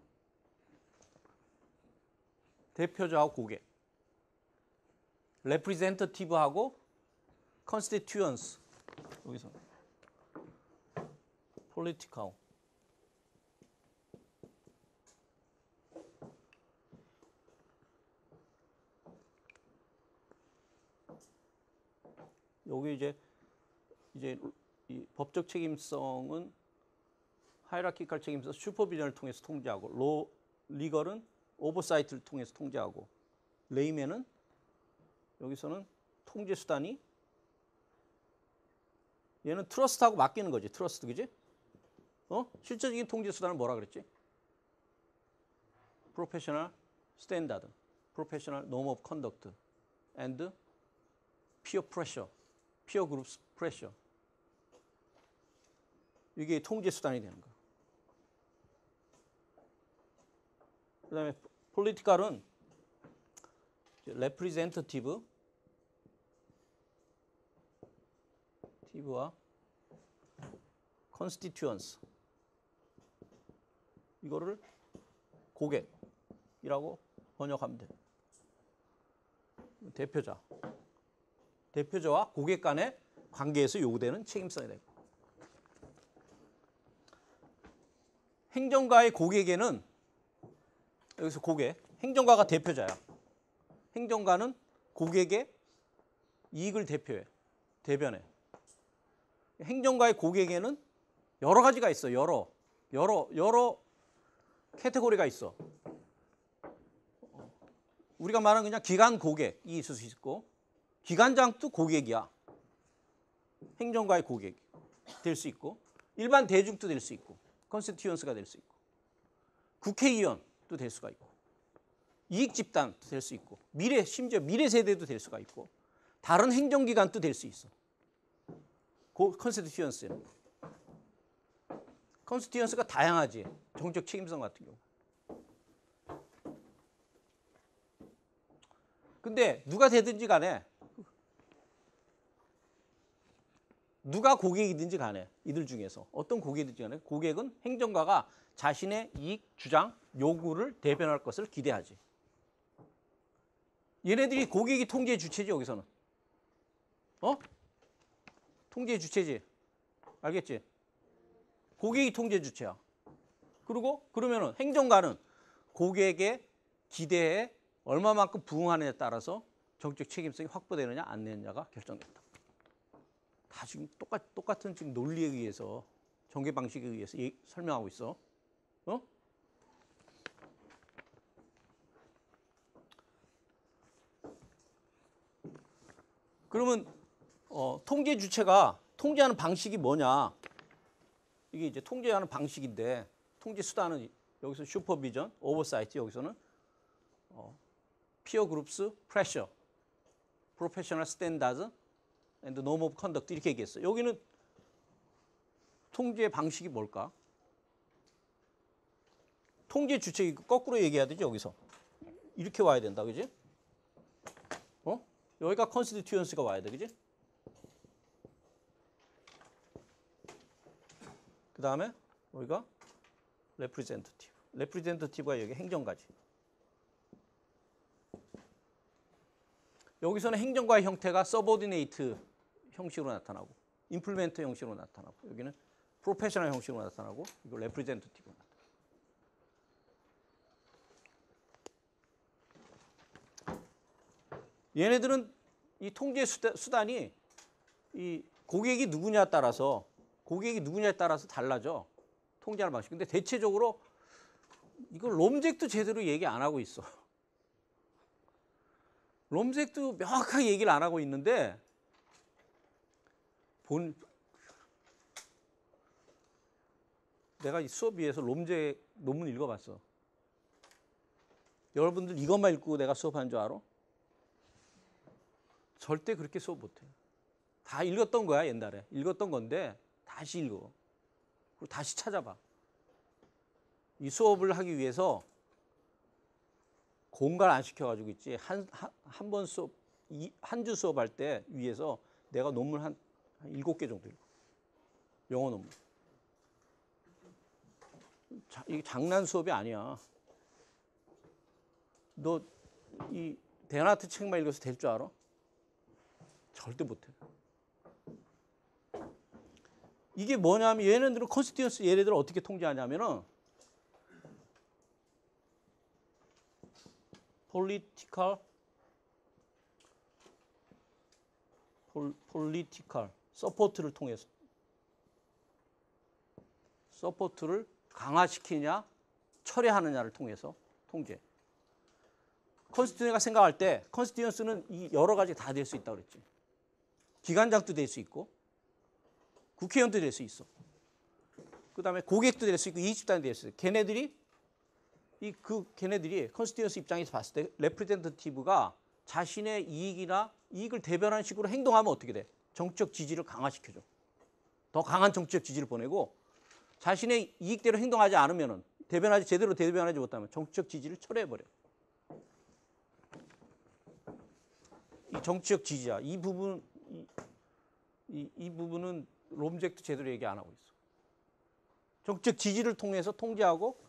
대표자하고 고객. representative하고 constituents. 여기서 political. 여기 이제 이 법적 책임성은 하이라키칼 책임성, 슈퍼비전을 통해서 통제하고, 리걸은 오버사이트를 통해서 통제하고, 레이맨은 여기서는 통제 수단이 얘는 트러스트하고 맡기는 거지. 트러스트, 그지? 실질적인 통제 수단은 뭐라 그랬지? 프로페셔널 스탠다드, 프로페셔널 norm of conduct, and peer pressure, peer group pressure. 이게 통제 수단이 되는 거야. 그 다음에 political은 representative와 constituents. 이거를 고객이라고 번역하면 돼. 대표자와 고객 간의 관계에서 요구되는 책임성이 되고, 행정가의 고객에는 여기서 고객, 행정가가 대표자야. 행정가는 고객의 이익을 대변해. 행정가의 고객에는 여러 가지가 있어. 여러 카테고리가 있어. 우리가 말하는 그냥 기관 고객이 있을 수 있고, 기관장도 고객이야. 행정가의 고객이 될 수 있고, 일반 대중도 될 수 있고, 컨스티튜언스가 될 수 있고, 국회의원도 될 수가 있고, 이익집단도 될 수 있고, 심지어 미래 세대도 될 수가 있고, 다른 행정기관도 될 수 있어. 컨스티튜언스는. 컨스티튜언스가 다양하지. 정책 책임성 같은 경우. 근데 누가 되든지 간에, 누가 고객이든지 간에, 이들 중에서 어떤 고객이든지 간에 고객은 행정가가 자신의 이익, 주장, 요구를 대변할 것을 기대하지. 얘네들이 고객이 통제 주체지, 여기서는. 통제 주체지. 알겠지? 고객이 통제 주체야. 그리고 그러면은 행정가는 고객의 기대에 얼마만큼 부응하느냐에 따라서 정책 책임성이 확보되느냐 안 되느냐가 결정된다. 다 지금 똑같은 지금 논리에 의해서, 전개 방식에 의해서 설명하고 있어. 그러면 통제 주체가 통제하는 방식이 뭐냐? 이게 이제 통제하는 방식인데, 통제 수단은 여기서 슈퍼비전, 오버사이트, 여기서는 피어 그룹스 프레셔, 프로페셔널 스탠다드 앤드 norm of conduct 이렇게 얘기했어. 여기는 통제 방식이 뭘까? 통제 주체 거꾸로 얘기해야 되지, 여기서. 이렇게 와야 된다, 그지? 여기가 컨스티튜언스가 와야 돼, 그지? 그 다음에 여기가 레프리젠터티브. 레프리젠터티브가 여기 행정가지. 여기서는 행정가의 형태가 서버디네이트 형식으로 나타나고 임플리멘트 형식으로 나타나고 여기는 프로페셔널 형식으로 나타나고 이거 레프리젠터티브로 나타나고. 얘네들은 이 통제 수단이 이 고객이 누구냐에 따라서 달라져. 통제하는 방식. 근데 대체적으로 이걸 롬잭도 제대로 얘기 안 하고 있어. 롬잭도 명확하게 얘기를 안 하고 있는데 내가 이 수업 위해서 롬잭 논문 읽어봤어. 여러분들 이것만 읽고 내가 수업하는 줄 알아? 절대 그렇게 수업 못해. 다 읽었던 거야 옛날에. 읽었던 건데 다시 읽어. 그리고 다시 찾아봐. 이 수업을 하기 위해서 공간 안 시켜가지고 있지. 한 번 수업, 한 주 수업할 때 위해서 내가 논문 한 7개 정도 읽어. 영어 논문. 이게 장난 수업이 아니야. 너 이 대나트 책만 읽어서 될 줄 알아? 절대 못해. 이게 뭐냐면 얘네들은 컨스티튜언스 얘네들을 어떻게 통제하냐면은 political 서포트를 통해서 서포트를 강화시키냐 철회하느냐를 통해서 통제. 컨스티튜언스가 생각할 때 컨스티튜언스는 이 여러 가지 다 될 수 있다고 그랬지. 기관장도 될 수 있고 국회의원도 될 수 있어. 그다음에 고객도 될 수 있고 이익집단도 될 수 있어. 걔네들이 컨스티튜언스 입장에서 봤을 때 레프레젠터티브가 자신의 이익을 대변하는 식으로 행동하면 어떻게 돼? 정치적 지지를 강화시켜줘. 더 강한 정치적 지지를 보내고 자신의 이익대로 행동하지 않으면은 제대로 대변하지 못하면 정치적 지지를 철회해버려. 이 정치적 지지야. 이 부분은 롬잭도 제대로 얘기 안 하고 있어. 정치적 지지를 통해서 통제하고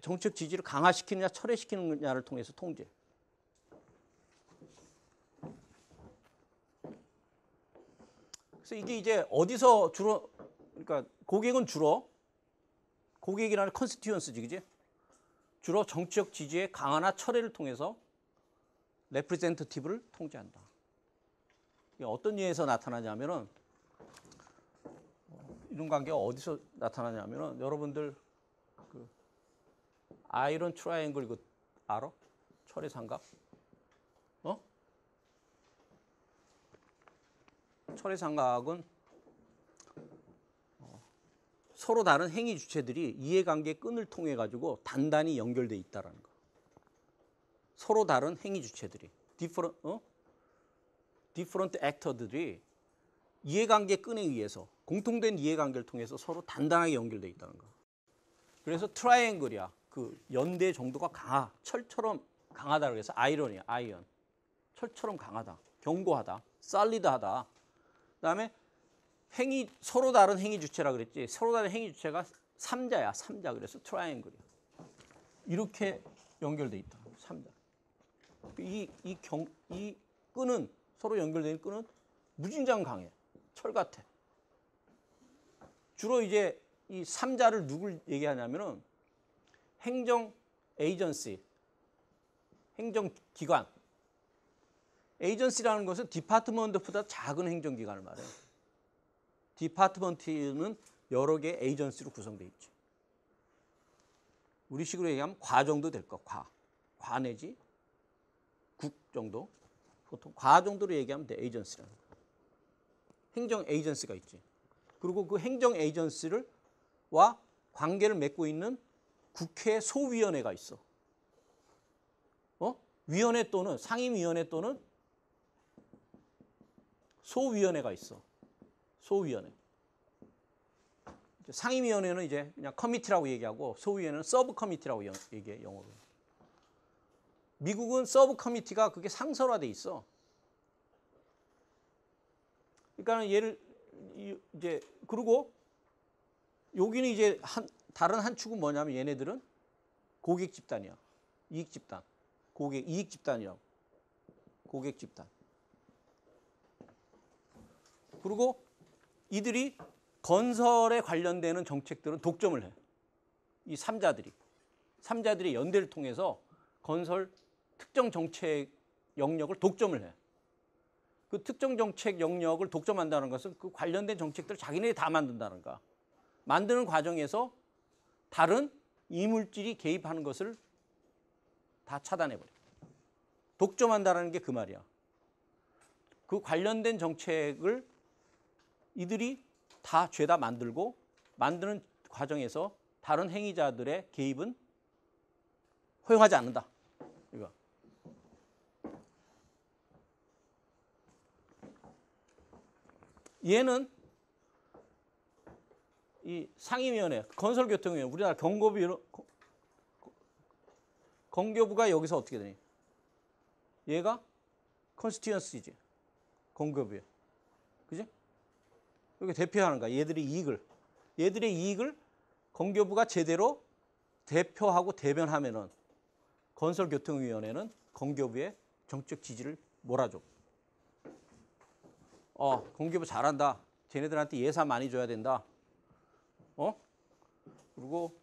정치적 지지를 강화시키느냐 철회시키느냐를 통해서 통제. 그래서 이게 이제 어디서 주로 그러니까 고객이라는 컨스티튜언스지, 그지? 주로 정치적 지지의 강화나 철회를 통해서 레프레젠터티브를 통제한다. 이게 어떤 예에서 나타나냐면은 이런 관계가 어디서 나타나냐면은 여러분들 그 아이런 트라이앵글 이거 알아? 철의 삼각? 철의 삼각은 서로 다른 행위 주체들이 이해관계 끈을 통해 가지고 단단히 연결돼 있다라는 거. 서로 다른 행위 주체들이 different actor들이 이해관계 끈에 의해서 공통된 이해관계를 통해서 서로 단단하게 연결돼 있다는 거. 그래서 트라이앵글이야. 그 연대 정도가 철처럼 강하다 그래서 아이언이야. 아이언. 철처럼 강하다. 견고하다. 솔리드하다. 그다음에 서로 다른 행위 주체라 그랬지. 서로 다른 행위 주체가 3자야. 3자. 그래서 트라이앵글이야. 이렇게 연결돼 있다. 3자. 이 끈은 서로 연결된 끈은 무진장 강해. 철 같아. 주로 이제 이 3자를 누굴 얘기하냐면은 행정 에이전시, 행정기관. 에이전시라는 것은 디파트먼트보다 작은 행정기관을 말해요. 디파트먼트는 여러 개의 에이전시로 구성되어 있죠. 우리식으로 얘기하면 과 정도 될 거. 과 내지 국 정도. 보통 과 정도로 얘기하면 돼. 에이전시라는 거. 행정 에이전시가 있지. 그리고 그 행정 에이전시와 관계를 맺고 있는 국회 소위원회가 있어. 위원회 또는 상임위원회 또는 소위원회가 있어. 소위원회. 상임위원회는 이제 그냥 커미티라고 얘기하고 소위원회는 서브 커미티라고 얘기해 영어로. 미국은 서브 커미티가 그게 상설화돼 있어. 그러니까 이제 그리고 여기는 이제 다른 한 축은 뭐냐면 얘네들은 고객 집단이야. 이익 집단. 고객 이익 집단이라고. 고객 집단. 그리고 이들이 건설에 관련되는 정책들은 독점을 해. 이 3자들이. 3자들이 연대를 통해서 건설 특정 정책 영역을 독점을 해. 그 특정 정책 영역을 독점한다는 것은 그 관련된 정책들을 자기네들이 다 만든다는 거야. 만드는 과정에서 다른 이물질이 개입하는 것을 다 차단해버려. 독점한다는 게 그 말이야. 그 관련된 정책을 이들이 다 죄다 만들고 만드는 과정에서 다른 행위자들의 개입은 허용하지 않는다. 이거. 얘는 이 상임위원회, 건설교통위원회, 우리나라 건교부가 여기서 어떻게 되니? 얘가 컨스티튜언시지. 건교부에. 그지? 이렇게 대표하는 거야. 얘들의 이익을 건교부가 제대로 대표하고 대변하면은 건설교통위원회는 건교부의 정책 지지를 몰아줘. 건교부 잘한다. 쟤네들한테 예산 많이 줘야 된다. 그리고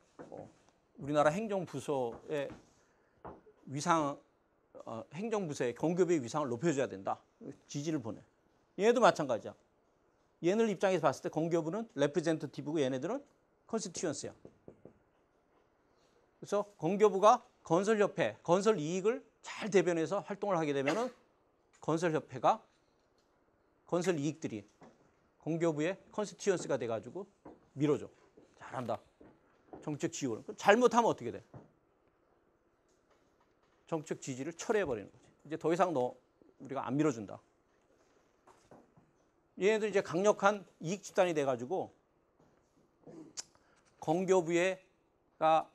우리나라 행정부서의 위상, 행정부서의 건교부의 위상을 높여줘야 된다. 지지를 보내. 얘도 마찬가지야. 얘네들 입장에서 봤을 때 건교부는 레프레젠터티브고 얘네들은 컨스티튜언스야. 그래서 건교부가 건설협회, 건설 이익을 잘 대변해서 활동을 하게 되면은 건설협회가 건설 이익들이 건교부의 컨스티튜언스가 돼가지고 밀어줘. 잘한다. 정책 지원. 잘못하면 어떻게 돼? 정책 지지를 철회해버리는 거지. 이제 더 이상 우리가 안 밀어준다. 얘네들 이제 강력한 이익 집단이 돼가지고 건교부가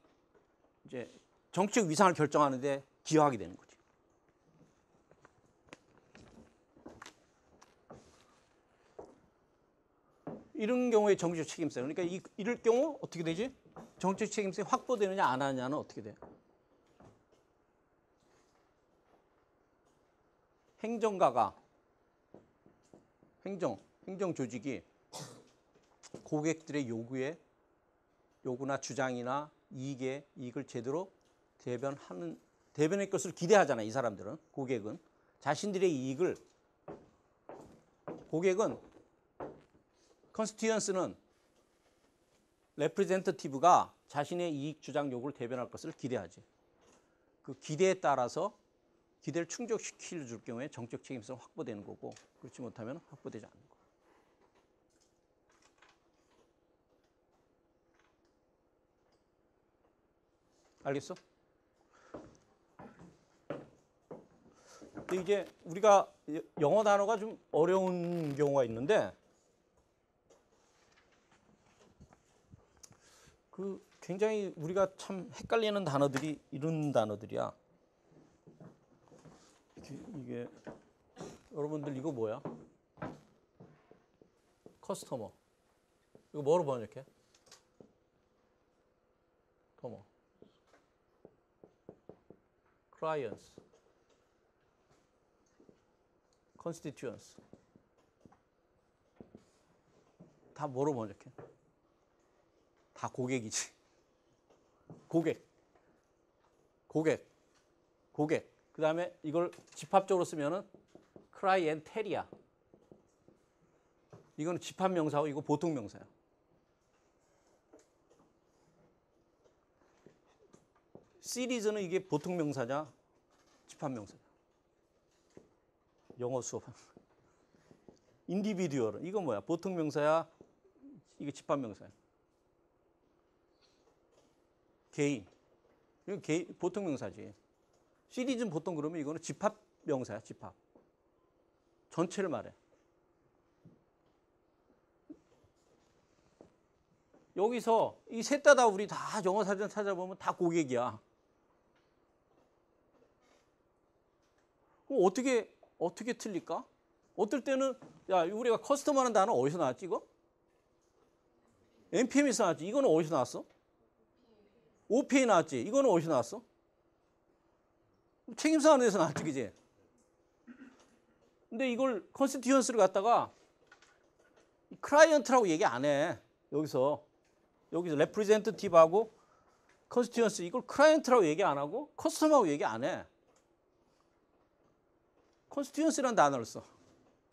이제 정책 위상을 결정하는데 기여하게 되는 거지. 이런 경우에 정치적 책임성. 그러니까 이럴 경우 어떻게 되지? 정치적 책임성이 확보되느냐 안 하느냐는 어떻게 돼? 행정가가 행정 조직이 고객들의 요구나 주장이나 이익을 제대로 대변할 것을 기대하잖아. 이 사람들은 고객은 자신들의 이익을 고객은 컨스티튜언스는 레프레젠터티브가 자신의 이익 주장 요구를 대변할 것을 기대하지. 그 기대에 따라서 기대를 충족시킬 줄 경우에 정책 책임성은 확보되는 거고 그렇지 못하면 확보되지 않는 거. 알겠어? 근데 이제 우리가 영어 단어가 좀 어려운 경우가 있는데 그 굉장히 우리가 참 헷갈리는 단어들이 이런 단어들이야. 이게 여러분들 이거 뭐야? 커스터머. 이거 뭐로 번역해? 커머. 클라이언스. 컨스티튜언스. 다 뭐로 번역해? 다 고객이지. 고객. 그 다음에 이걸 집합적으로 쓰면은 클라이엔텔이야. 이거는 집합명사고 이거 보통명사야. 시리즈는 이게 보통명사냐 집합명사냐. 영어 수업. 인디비듀얼은 이거 뭐야? 보통명사야. 이게 집합명사야. 개인. 이건 보통명사지. 시리즈는 보통 그러면 이거는 집합명사야. 집합. 전체를 말해. 여기서 이 셋 다 우리 다 영어 사전 찾아보면 다 고객이야. 그럼 어떻게 틀릴까? 어떨 때는 야 우리가 커스터머라는 단어 어디서 나왔지 이거? NPM에서 나왔지. 이거는 어디서 나왔어? OP에 나왔지. 이거는 어디서 나왔어? 책임성 안에서 나왔지, 그지? 근데 이걸 컨스티튜언스를 갖다가 클라이언트라고 얘기 안 해. 여기서 레프리젠터티브하고 컨스티튜언스 이걸 클라이언트라고 얘기 안 하고 커스텀하고 얘기 안 해. 컨스티튜언스라는 단어를 써.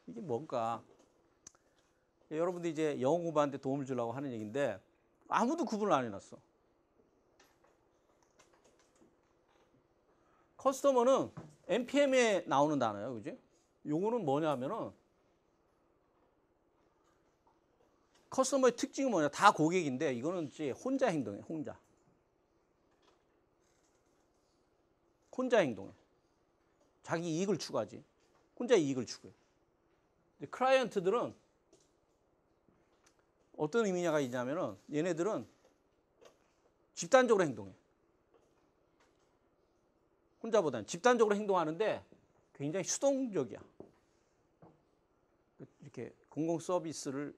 이게 뭔가? 여러분들 이제 영어 공부하는데 도움을 주려고 하는 얘기인데 아무도 구분을 안 해놨어. 커스터머는 NPM에 나오는 단어예요, 그지? 요거는 뭐냐면은 커스터머의 특징은 뭐냐? 다 고객인데 이거는 이제 혼자 행동해, 혼자 행동해. 자기 이익을 추구하지. 혼자 이익을 추구해. 근데 클라이언트들은 어떤 의미가 있냐면은 얘네들은 집단적으로 행동해. 혼자보다는 집단적으로 행동하는데 굉장히 수동적이야. 이렇게 공공 서비스를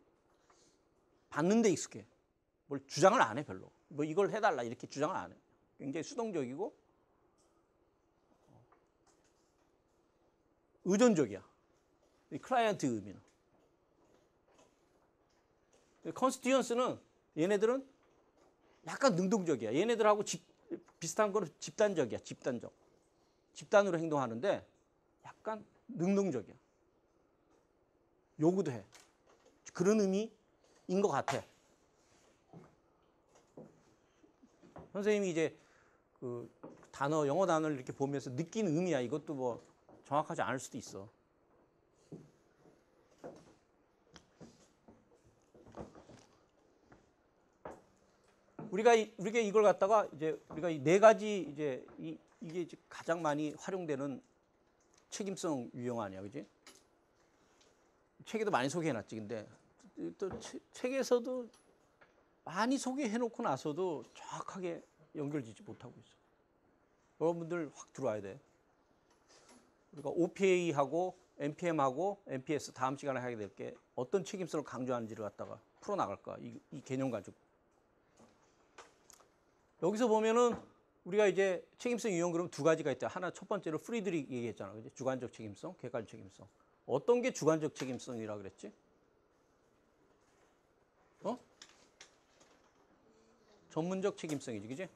받는 데 익숙해. 뭘 주장을 안 해, 별로. 뭐 이걸 해달라 이렇게 주장을 안 해. 굉장히 수동적이고 의존적이야. 이 클라이언트 의미는. 컨스티튜언스는 얘네들은 약간 능동적이야. 얘네들하고 비슷한 거는 집단적이야. 집단으로 행동하는데 약간 능동적이야. 요구도 해. 그런 의미인 것 같아. 선생님이 이제 그 영어 단어를 이렇게 보면서 느낀 의미야. 이것도 뭐 정확하지 않을 수도 있어. 우리가 이걸 갖다가 이제 우리가 이 네 가지 이제 이게 이제 가장 많이 활용되는 책임성 유형 아니야, 그지? 책에도 많이 소개해놨지. 근데 또 책에서도 많이 소개해놓고 나서도 정확하게 연결짓지 못하고 있어. 여러분들 확 들어와야 돼. 우리가 OPA하고 NPM하고 NPS 다음 시간에 하게 될 게 어떤 책임성을 강조하는지를 갖다가 풀어나갈까, 이 개념 가지고. 여기서 보면은 우리가 이제 책임성 유형 그럼 두 가지가 있다. 하나 첫 번째로 프리드릭 얘기했잖아, 그지? 주관적 책임성, 객관적 책임성. 어떤 게 주관적 책임성이라 그랬지? 전문적 책임성이지, 그지?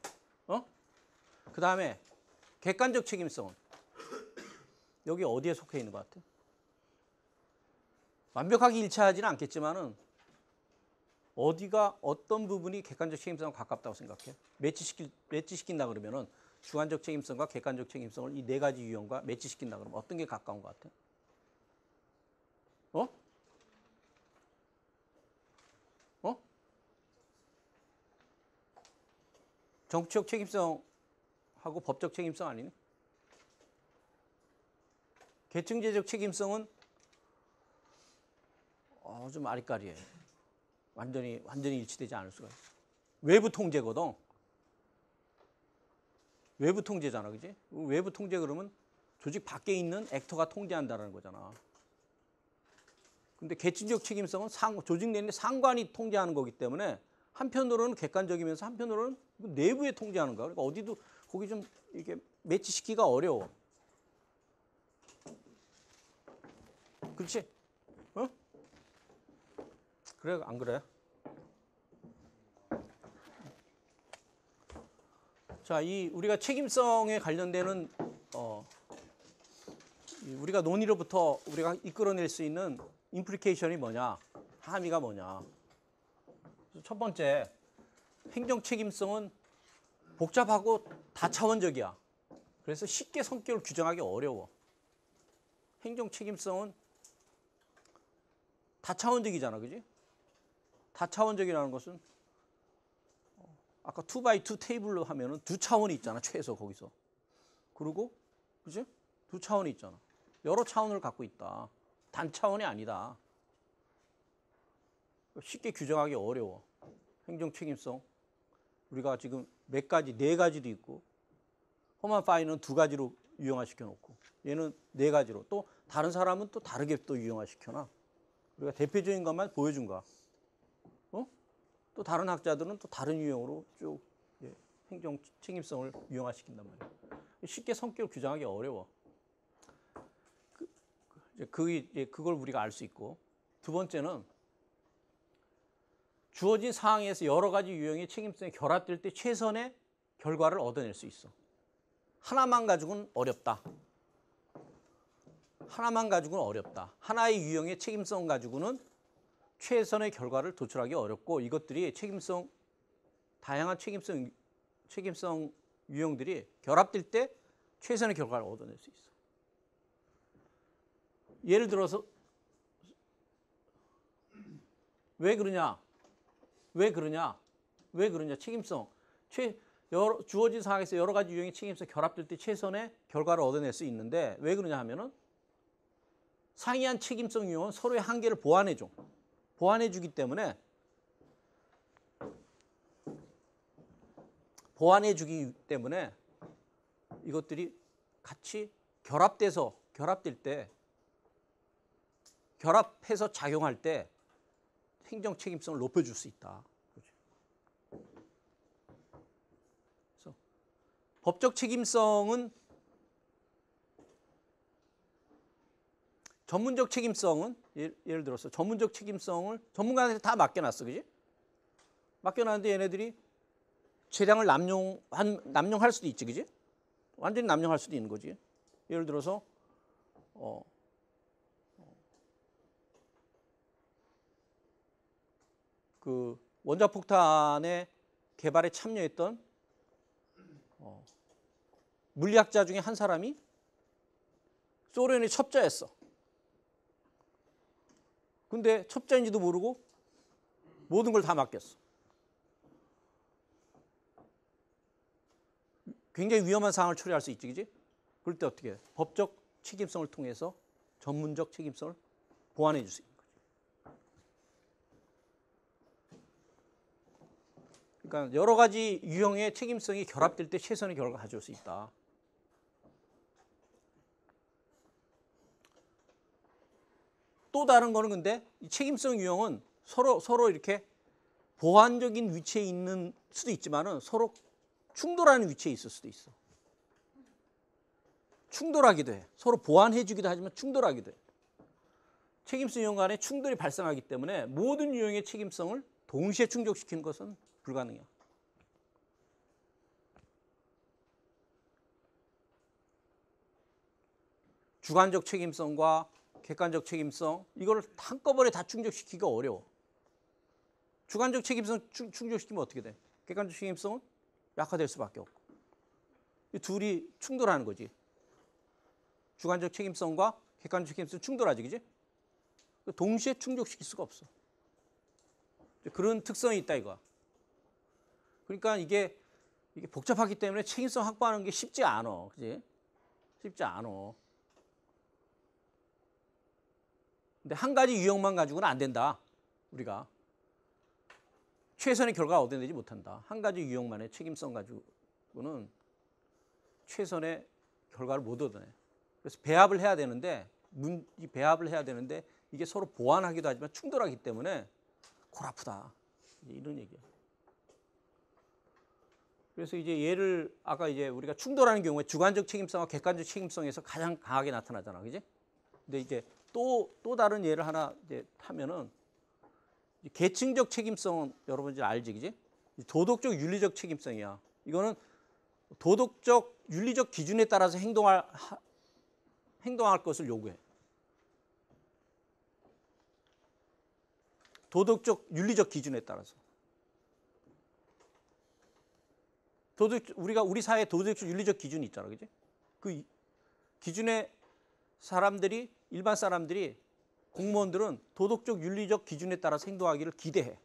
그 다음에 객관적 책임성은 여기 어디에 속해 있는 것 같아? 완벽하게 일치하지는 않겠지만은 어떤 부분이 객관적 책임성과 가깝다고 생각해? 매치시킨다 그러면은 주관적 책임성과 객관적 책임성을 이 네 가지 유형과 매치시킨다 그러면 어떤 게 가까운 것 같아? 정치적 책임성하고 법적 책임성 아니니? 계층제적 책임성은 좀 아리까리해. 완전히 일치되지 않을 수가 있어. 외부 통제거든. 외부 통제잖아, 그지? 외부 통제 그러면 조직 밖에 있는 액터가 통제한다는 거잖아. 근데 계층적 책임성은 조직 내의 상관이 통제하는 거기 때문에 한편으로는 객관적이면서 한편으로는 내부에 통제하는 거야. 그러니까 어디도 거기 좀 이렇게 매치시키기가 어려워. 그렇지? 그래, 안 그래? 자, 우리가 책임성에 관련되는 우리가 논의로부터 우리가 이끌어낼 수 있는 임플리케이션이 뭐냐? 함의가 뭐냐? 첫 번째, 행정 책임성은 복잡하고 다차원적이야. 그래서 쉽게 성격을 규정하기 어려워. 행정 책임성은 다차원적이잖아, 그지? 다차원적이라는 것은 아까 2x2 테이블로 하면은 두 차원이 있잖아, 최소 거기서. 그리고 그지? 두 차원이 있잖아. 여러 차원을 갖고 있다. 단 차원이 아니다. 쉽게 규정하기 어려워. 행정 책임성. 우리가 지금 몇 가지, 네 가지도 있고, 허만 파이는 두 가지로 유형화시켜 놓고, 얘는 네 가지로, 또 다른 사람은 또 다르게 또 유형화시켜놔. 우리가 대표적인 것만 보여준 거야. 또 다른 학자들은 또 다른 유형으로 쭉 행정 책임성을 유형화시킨단 말이에요. 쉽게 성격을 규정하기 어려워. 그걸 우리가 알 수 있고, 두 번째는 주어진 상황에서 여러 가지 유형의 책임성이 결합될 때 최선의 결과를 얻어낼 수 있어. 하나만 가지고는 어렵다. 하나만 가지고는 어렵다. 하나의 유형의 책임성 가지고는 최선의 결과를 도출하기 어렵고, 이것들이 다양한 책임성 유형들이 결합될 때 최선의 결과를 얻어낼 수 있어. 예를 들어서 왜 그러냐? 책임성. 주어진 상황에서 여러 가지 유형의 책임성 결합될 때 최선의 결과를 얻어낼 수 있는데, 왜 그러냐 하면은 상이한 책임성 유형은 서로의 한계를 보완해주기 때문에 이것들이 같이 결합될 때, 결합해서 작용할 때 행정 책임성을 높여줄 수 있다. 그래서 법적 책임성은, 전문적 책임성은 예를 들어서 전문적 책임성을 전문가한테 다 맡겨놨어, 그지? 맡겨놨는데 얘네들이 재량을 남용할 수도 있지, 그지? 완전히 남용할 수도 있는 거지. 예를 들어서 그 원자폭탄의 개발에 참여했던 물리학자 중에 한 사람이 소련의 첩자였어. 근데 첩자인지도 모르고 모든 걸 다 맡겼어. 굉장히 위험한 상황을 초래할 수 있지, 그지? 그럴 때 어떻게 해? 법적 책임성을 통해서 전문적 책임성을 보완해 줄 수 있는 거지. 그러니까 여러 가지 유형의 책임성이 결합될 때 최선의 결과를 가져올 수 있다. 또 다른 거는 근데 이 책임성 유형은 서로 이렇게 보완적인 위치에 있는 수도 있지만은 서로 충돌하는 위치에 있을 수도 있어. 충돌하기도 해. 서로 보완해주기도 하지만 충돌하기도 해. 책임성 유형 간에 충돌이 발생하기 때문에 모든 유형의 책임성을 동시에 충족시키는 것은 불가능해요. 주관적 책임성과 객관적 책임성, 이걸 한꺼번에 다 충족시키기가 어려워. 주관적 책임성 충족시키면 어떻게 돼? 객관적 책임성은 약화될 수밖에 없고. 이 둘이 충돌하는 거지. 주관적 책임성과 객관적 책임성 충돌하지, 그지? 동시에 충족시킬 수가 없어. 그런 특성이 있다 이거야. 그러니까 이게 복잡하기 때문에 책임성 확보하는 게 쉽지 않아, 그지? 쉽지 않아. 근데 한 가지 유형만 가지고는 안 된다. 우리가 최선의 결과를 얻어내지 못한다. 한 가지 유형만의 책임성 가지고는 최선의 결과를 못 얻어내. 그래서 배합을 해야 되는데 이게 서로 보완하기도 하지만 충돌하기 때문에 골 아프다. 이런 얘기야. 그래서 이제 얘를 아까 이제 우리가 충돌하는 경우에 주관적 책임성과 객관적 책임성에서 가장 강하게 나타나잖아, 그지? 근데 이제 또 다른 예를 하나 이제 하면은 계층적 책임성은 여러분 이제 알지, 그지? 도덕적 윤리적 책임성이야. 이거는 도덕적 윤리적 기준에 따라서 행동할 것을 요구해. 도덕적 윤리적 기준에 따라서. 우리 사회에 도덕적 윤리적 기준이 있잖아, 그지? 그 기준에 일반 사람들이, 공무원들은 도덕적 윤리적 기준에 따라서 행동하기를 기대해.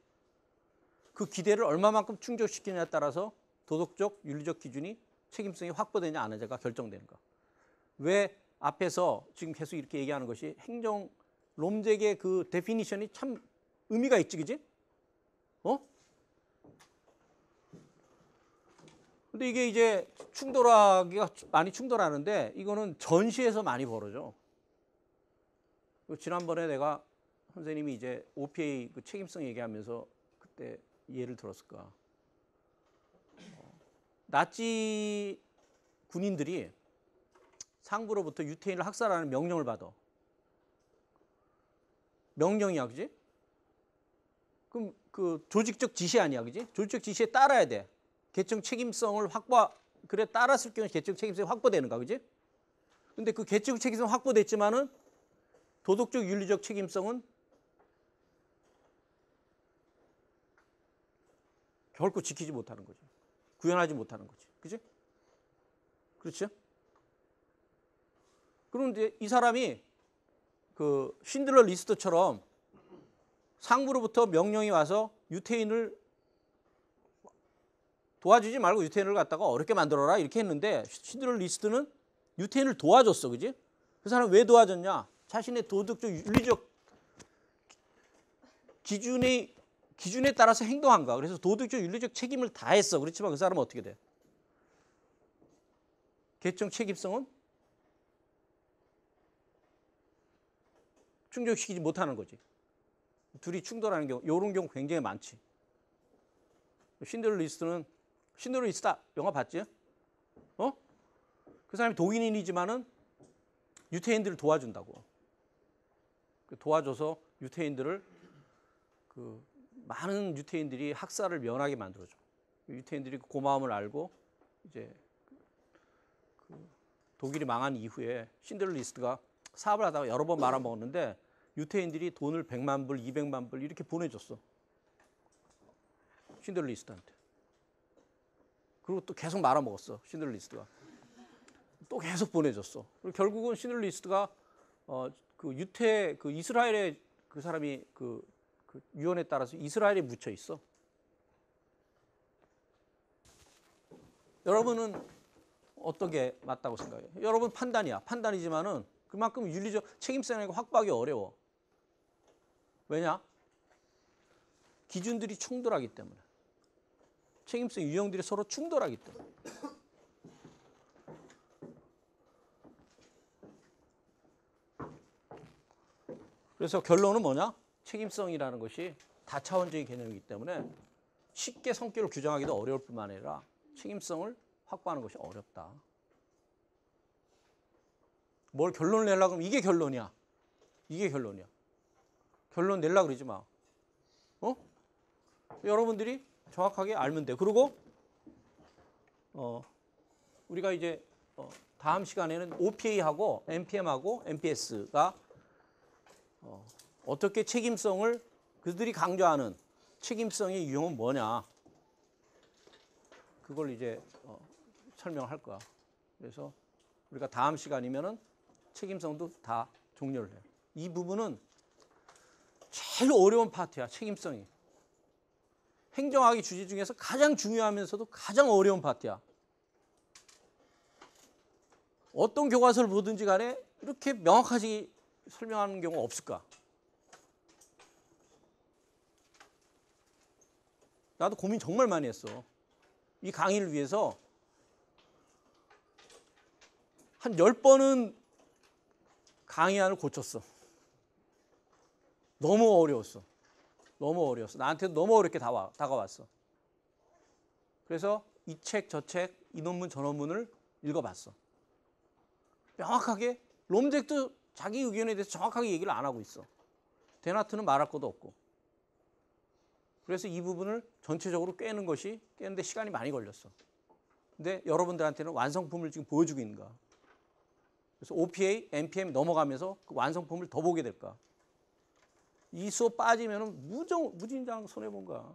그 기대를 얼마만큼 충족시키냐에 따라서 도덕적 윤리적 기준이 책임성이 확보되냐 안 하냐가 결정되는 거야. 왜 앞에서 지금 계속 이렇게 얘기하는 것이 행정 롬잭의 그 데피니션이 참 의미가 있지, 그지? 근데 이게 이제 충돌하기가 많이 충돌하는데 이거는 전시에서 많이 벌어져. 지난번에 내가 선생님이 이제 OPA 그 책임성 얘기하면서 그때 예를 들었을까. 나치 군인들이 상부로부터 유태인을 학살하는 명령을 받아. 명령이야, 그지? 그럼 그 조직적 지시 아니야, 그지? 조직적 지시에 따라야 돼. 계층 책임성을 그래 따랐을 경우에 계층 책임성이 확보되는가, 그지? 근데 그 계층 책임성 확보됐지만은 도덕적 윤리적 책임성은 결코 지키지 못하는 거지. 구현하지 못하는 거지. 그지? 그렇죠? 그런데 이 사람이 그 신들러 리스트처럼 상부로부터 명령이 와서 유태인을 도와주지 말고 유태인을 갖다가 어렵게 만들어라 이렇게 했는데 신들러 리스트는 유태인을 도와줬어. 그지? 그 사람 왜 도와줬냐? 자신의 도덕적 윤리적 기준에 따라서 행동한 거야. 그래서 도덕적 윤리적 책임을 다했어. 그렇지만 그 사람은 어떻게 돼? 계층 책임성은 충족시키지 못하는 거지. 둘이 충돌하는 경우, 이런 경우 굉장히 많지. 신들러 리스트다 영화 봤지? 그 사람이 독일인이지만은 유태인들을 도와준다고. 도와줘서 유태인들을 많은 유태인들이 학살을 면하게 만들어줘. 유태인들이 그 고마움을 알고 이제 독일이 망한 이후에 신들러 리스트가 사업을 하다가 여러 번 말아먹었는데 유태인들이 돈을 100만 불, 200만 불 이렇게 보내줬어. 신들러 리스트한테. 그리고 또 계속 말아먹었어. 신들러 리스트가. 또 계속 보내줬어. 그리고 결국은 신들러 리스트가 그 이스라엘의 그 사람이 그 유언에 따라서 이스라엘에 묻혀 있어. 여러분은 어떤 게 맞다고 생각해요? 여러분 판단이지만은 그만큼 윤리적 책임성을 확보하기 어려워. 왜냐? 기준들이 충돌하기 때문에. 책임성 유형들이 서로 충돌하기 때문에. 그래서 결론은 뭐냐? 책임성이라는 것이 다차원적인 개념이기 때문에 쉽게 성격을 규정하기도 어려울 뿐만 아니라 책임성을 확보하는 것이 어렵다. 뭘 결론을 내려고 하면 이게 결론이야. 이게 결론이야. 결론 내려고 그러지 마. 여러분들이 정확하게 알면 돼. 그리고 우리가 이제 다음 시간에는 OPA하고 NPM하고 NPS가 어떻게 책임성을 그들이 강조하는 책임성의 유형은 뭐냐. 그걸 이제 설명할 거야. 그래서 우리가 다음 시간이면은 책임성도 다 종료를 해요. 이 부분은 제일 어려운 파트야. 책임성이. 행정학의 주제 중에서 가장 중요하면서도 가장 어려운 파트야. 어떤 교과서를 보든지 간에 이렇게 명확하게 설명하는 경우가 없을까? 나도 고민 정말 많이 했어. 이 강의를 위해서 한 10번은 강의안을 고쳤어. 너무 어려웠어. 너무 어려웠어. 나한테도 너무 어렵게 다가왔어. 그래서 이 책, 저 책, 이 논문, 저 논문을 읽어봤어. 명확하게 롬잭도 자기 의견에 대해서 정확하게 얘기를 안 하고 있어. 데나트는 말할 것도 없고. 그래서 이 부분을 전체적으로 깨는데 시간이 많이 걸렸어. 근데 여러분들한테는 완성품을 지금 보여주고 있는 거야. 그래서 OPA, NPM 넘어가면서 그 완성품을 더 보게 될 거야. 이 수업 빠지면 무진장 손해본 거야.